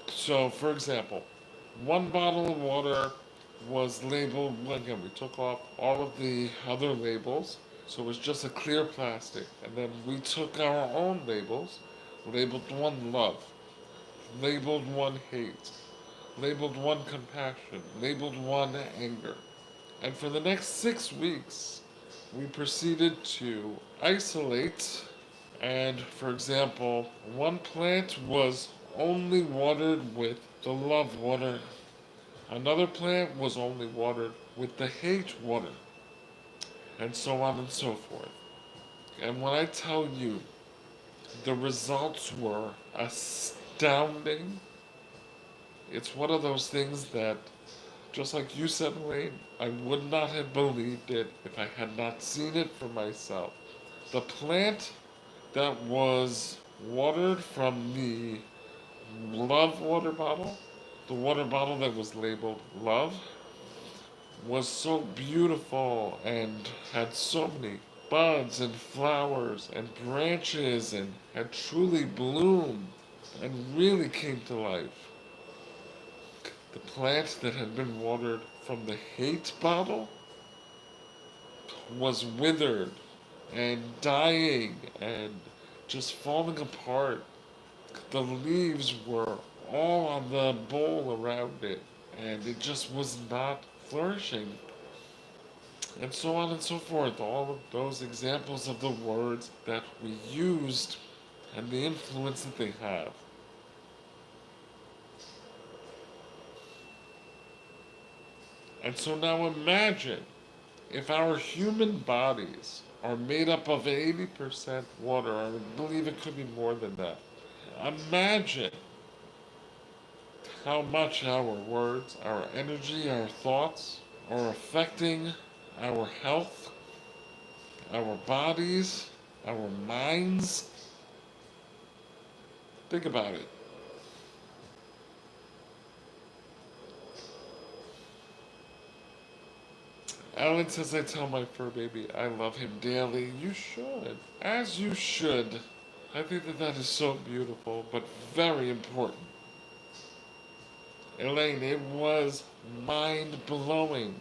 So, for example, one bottle of water was labeled, again, we took off all of the other labels, so it was just a clear plastic. And then we took our own labels, labeled one love, labeled one hate, labeled one compassion, labeled one anger. And for the next 6 weeks, we proceeded to isolate. And for example, one plant was only watered with the love water. Another plant was only watered with the hate water. And so on and so forth. And when I tell you the results were astounding, it's one of those things that, just like you said, Wayne, I would not have believed it if I had not seen it for myself. The plant that was watered from the love water bottle, the water bottle that was labeled love, was so beautiful and had so many buds and flowers and branches and had truly bloomed and really came to life. The plant that had been watered from the hate bottle was withered and dying and just falling apart. The leaves were all on the bowl around it, and it just was not flourishing. And so on and so forth. All of those examples of the words that we used and the influence that they have. And so now imagine if our human bodies are made up of 80% water, I believe it could be more than that. Imagine how much our words, our energy, our thoughts are affecting our health, our bodies, our minds. Think about it. Alan says, "I tell my fur baby I love him daily." You should. As you should. I think that that is so beautiful, but very important. Elaine, it was mind-blowing.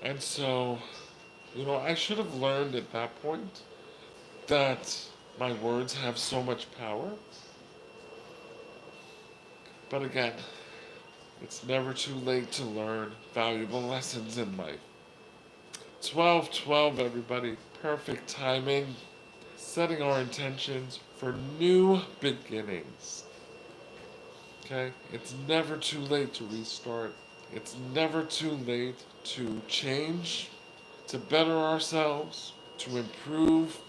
And so, I should have learned at that point that my words have so much power. But again, it's never too late to learn valuable lessons in life. 12:12, everybody. Perfect timing. Setting our intentions for new beginnings. Okay? It's never too late to restart. It's never too late to change, to better ourselves, to improve.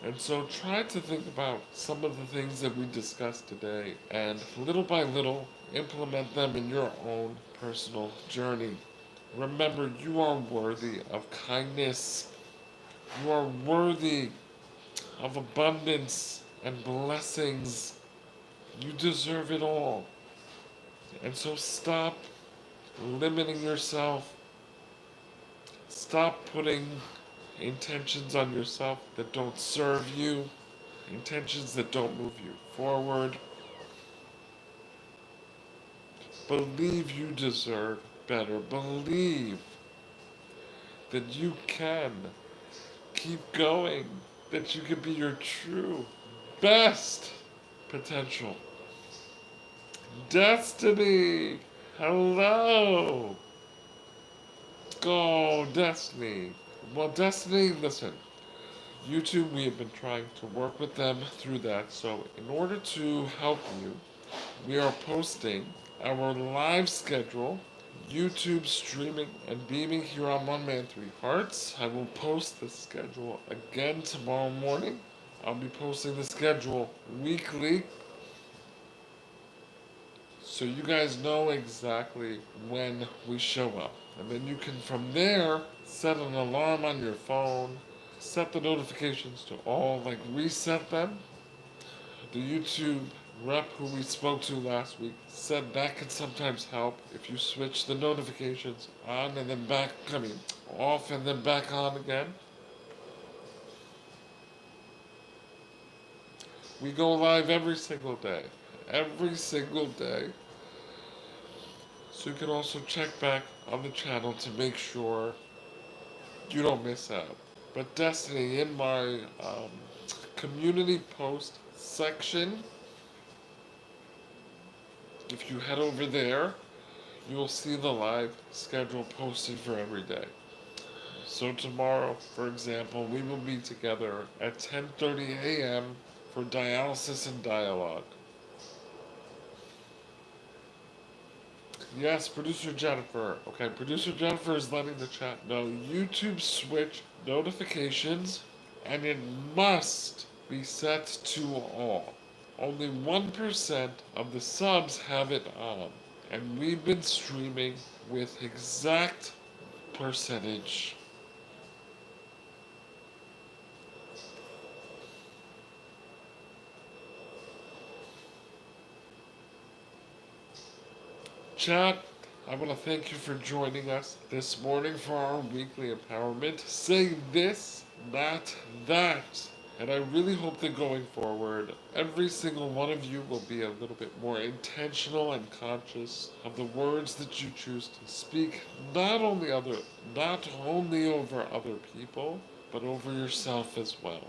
And so try to think about some of the things that we discussed today and little by little implement them in your own personal journey. Remember, you are worthy of kindness. You are worthy of abundance and blessings. You deserve it all. And so stop limiting yourself. Stop putting intentions on yourself that don't serve you, intentions that don't move you forward. Believe you deserve better. Believe that you can keep going, that you can be your true best potential. Destiny! Hello! Go, Destiny! Well, Destiny, listen. YouTube, we have been trying to work with them through that. So, in order to help you, we are posting our live schedule, YouTube streaming and beaming here on One Man Three Hearts. I will post the schedule again tomorrow morning. I'll be posting the schedule weekly so you guys know exactly when we show up. And then you can, from there, set an alarm on your phone, set the notifications to all, like reset them. The YouTube rep who we spoke to last week said that can sometimes help if you switch the notifications on and then back, off and then back on again. We go live every single day. Every single day. So you can also check back on the channel to make sure you don't miss out. But Destiny, in my community post section, if you head over there, you will see the live schedule posted for every day. So tomorrow, for example, we will be together at 10:30 a.m. for dialysis and dialogue. Yes, producer Jennifer. Okay, producer Jennifer is letting the chat know YouTube switch notifications, and it must be set to all. Only 1% of the subs have it on, and we've been streaming with exact percentage. Chat, I want to thank you for joining us this morning for our weekly empowerment. Say this, not that. And I really hope that going forward, every single one of you will be a little bit more intentional and conscious of the words that you choose to speak, not only over other people, but over yourself as well.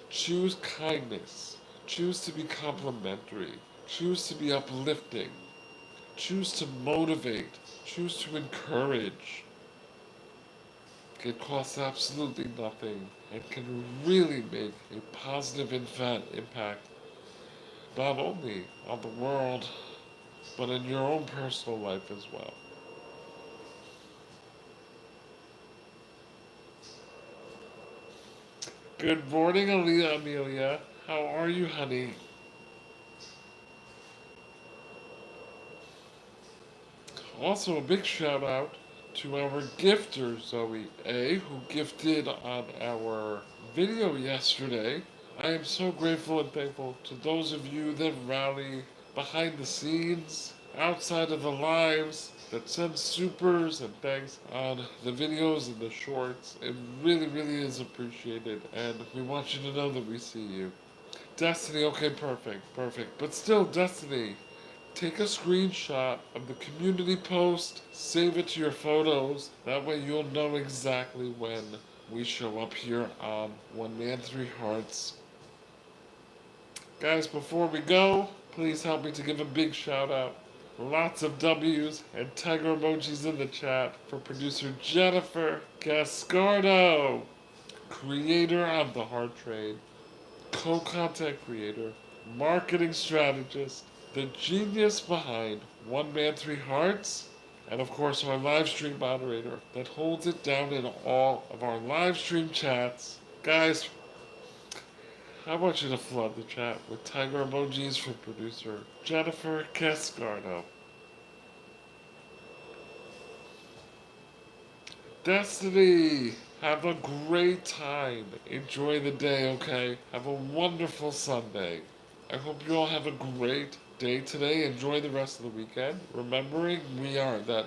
Choose kindness. Choose to be complimentary. Choose to be uplifting. Choose to motivate. Choose to encourage. It costs absolutely nothing and can really make a positive impact not only on the world, but in your own personal life as well. Good morning, Amelia. How are you, honey? Also, a big shout out to our gifter, Zoe A, who gifted on our video yesterday. I am so grateful and thankful to those of you that rally behind the scenes, outside of the lives, that send supers and thanks on the videos and the shorts. It really, really is appreciated, and we want you to know that we see you. Destiny, okay, perfect, perfect. But still, Destiny, take a screenshot of the community post, save it to your photos. That way you'll know exactly when we show up here on One Man Three Hearts. Guys, before we go, please help me to give a big shout out. Lots of W's and tiger emojis in the chat for producer Jennifer Cascardo, creator of The Heart Trade, co-content creator, marketing strategist, the genius behind One Man Three Hearts, and of course our live stream moderator that holds it down in all of our live stream chats. Guys, I want you to flood the chat with tiger emojis for producer Jennifer Cascardo. Destiny, have a great time. Enjoy the day, okay? Have a wonderful Sunday. I hope you all have a great day today. Enjoy the rest of the weekend. Remembering we are that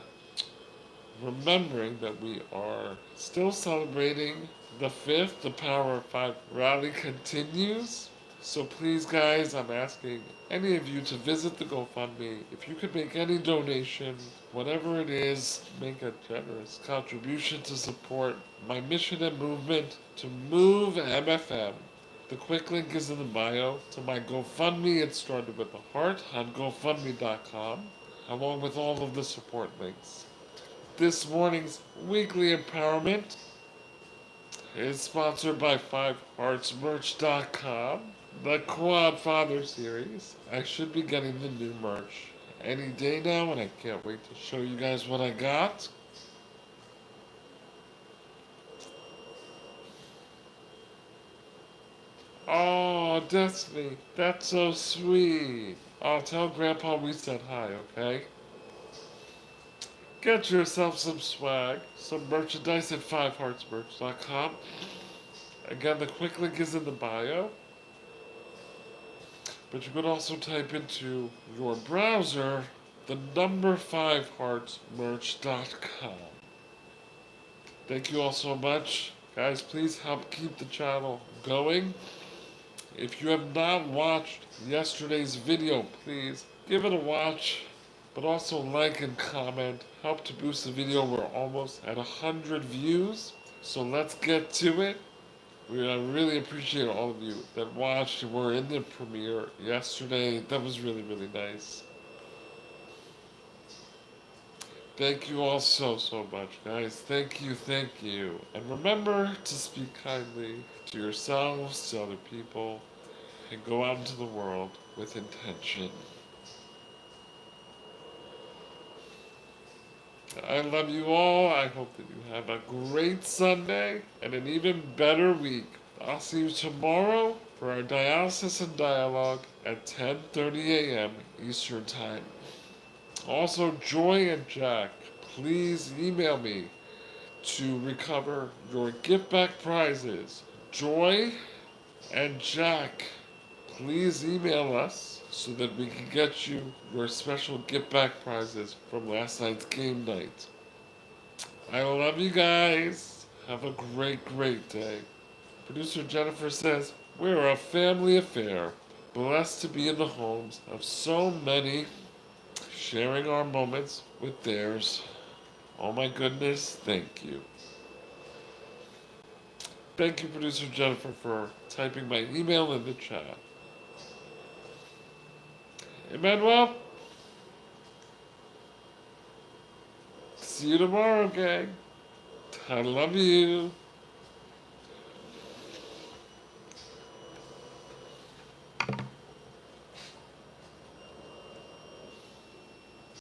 remembering that we are still celebrating the 5th, the Power of 5 rally continues. So please, guys, I'm asking any of you to visit the GoFundMe. If you could make any donation, whatever it is, make a generous contribution to support my mission and movement to move MFM. The quick link is in the bio to my GoFundMe. It started with a heart on GoFundMe.com, along with all of the support links. This morning's weekly empowerment is sponsored by 5heartsmerch.com. The Quad Father series. I should be getting the new merch any day now, and I can't wait to show you guys what I got. Oh, Destiny, that's so sweet. Oh, tell Grandpa we said hi, okay? Get yourself some swag, some merchandise at 5heartsmerch.com. Again, the quick link is in the bio. But you could also type into your browser the number 5heartsmerch.com. Thank you all so much. Guys, please help keep the channel going. If you have not watched yesterday's video, please give it a watch. But also like and comment. Help to boost the video. We're almost at 100 views. So let's get to it. I really appreciate all of you that watched and were in the premiere yesterday. That was really, really nice. Thank you all so, so much, guys. Thank you, thank you. And remember to speak kindly to yourselves, to other people, and go out into the world with intention. I love you all. I hope that you have a great Sunday and an even better week. I'll see you tomorrow for our Dialysis and Dialogue at 10:30 a.m. Eastern Time. Also, Joy and Jack, please email me to recover your gift back prizes. Joy and Jack, please email us so that we can get you your special gift back prizes from last night's game night. I love you guys. Have a great, great day. Producer Jennifer says, we're a family affair, blessed to be in the homes of so many, sharing our moments with theirs. Oh my goodness, thank you. Thank you, Producer Jennifer, for typing my email in the chat. Emmanuel, see you tomorrow, gang. I love you.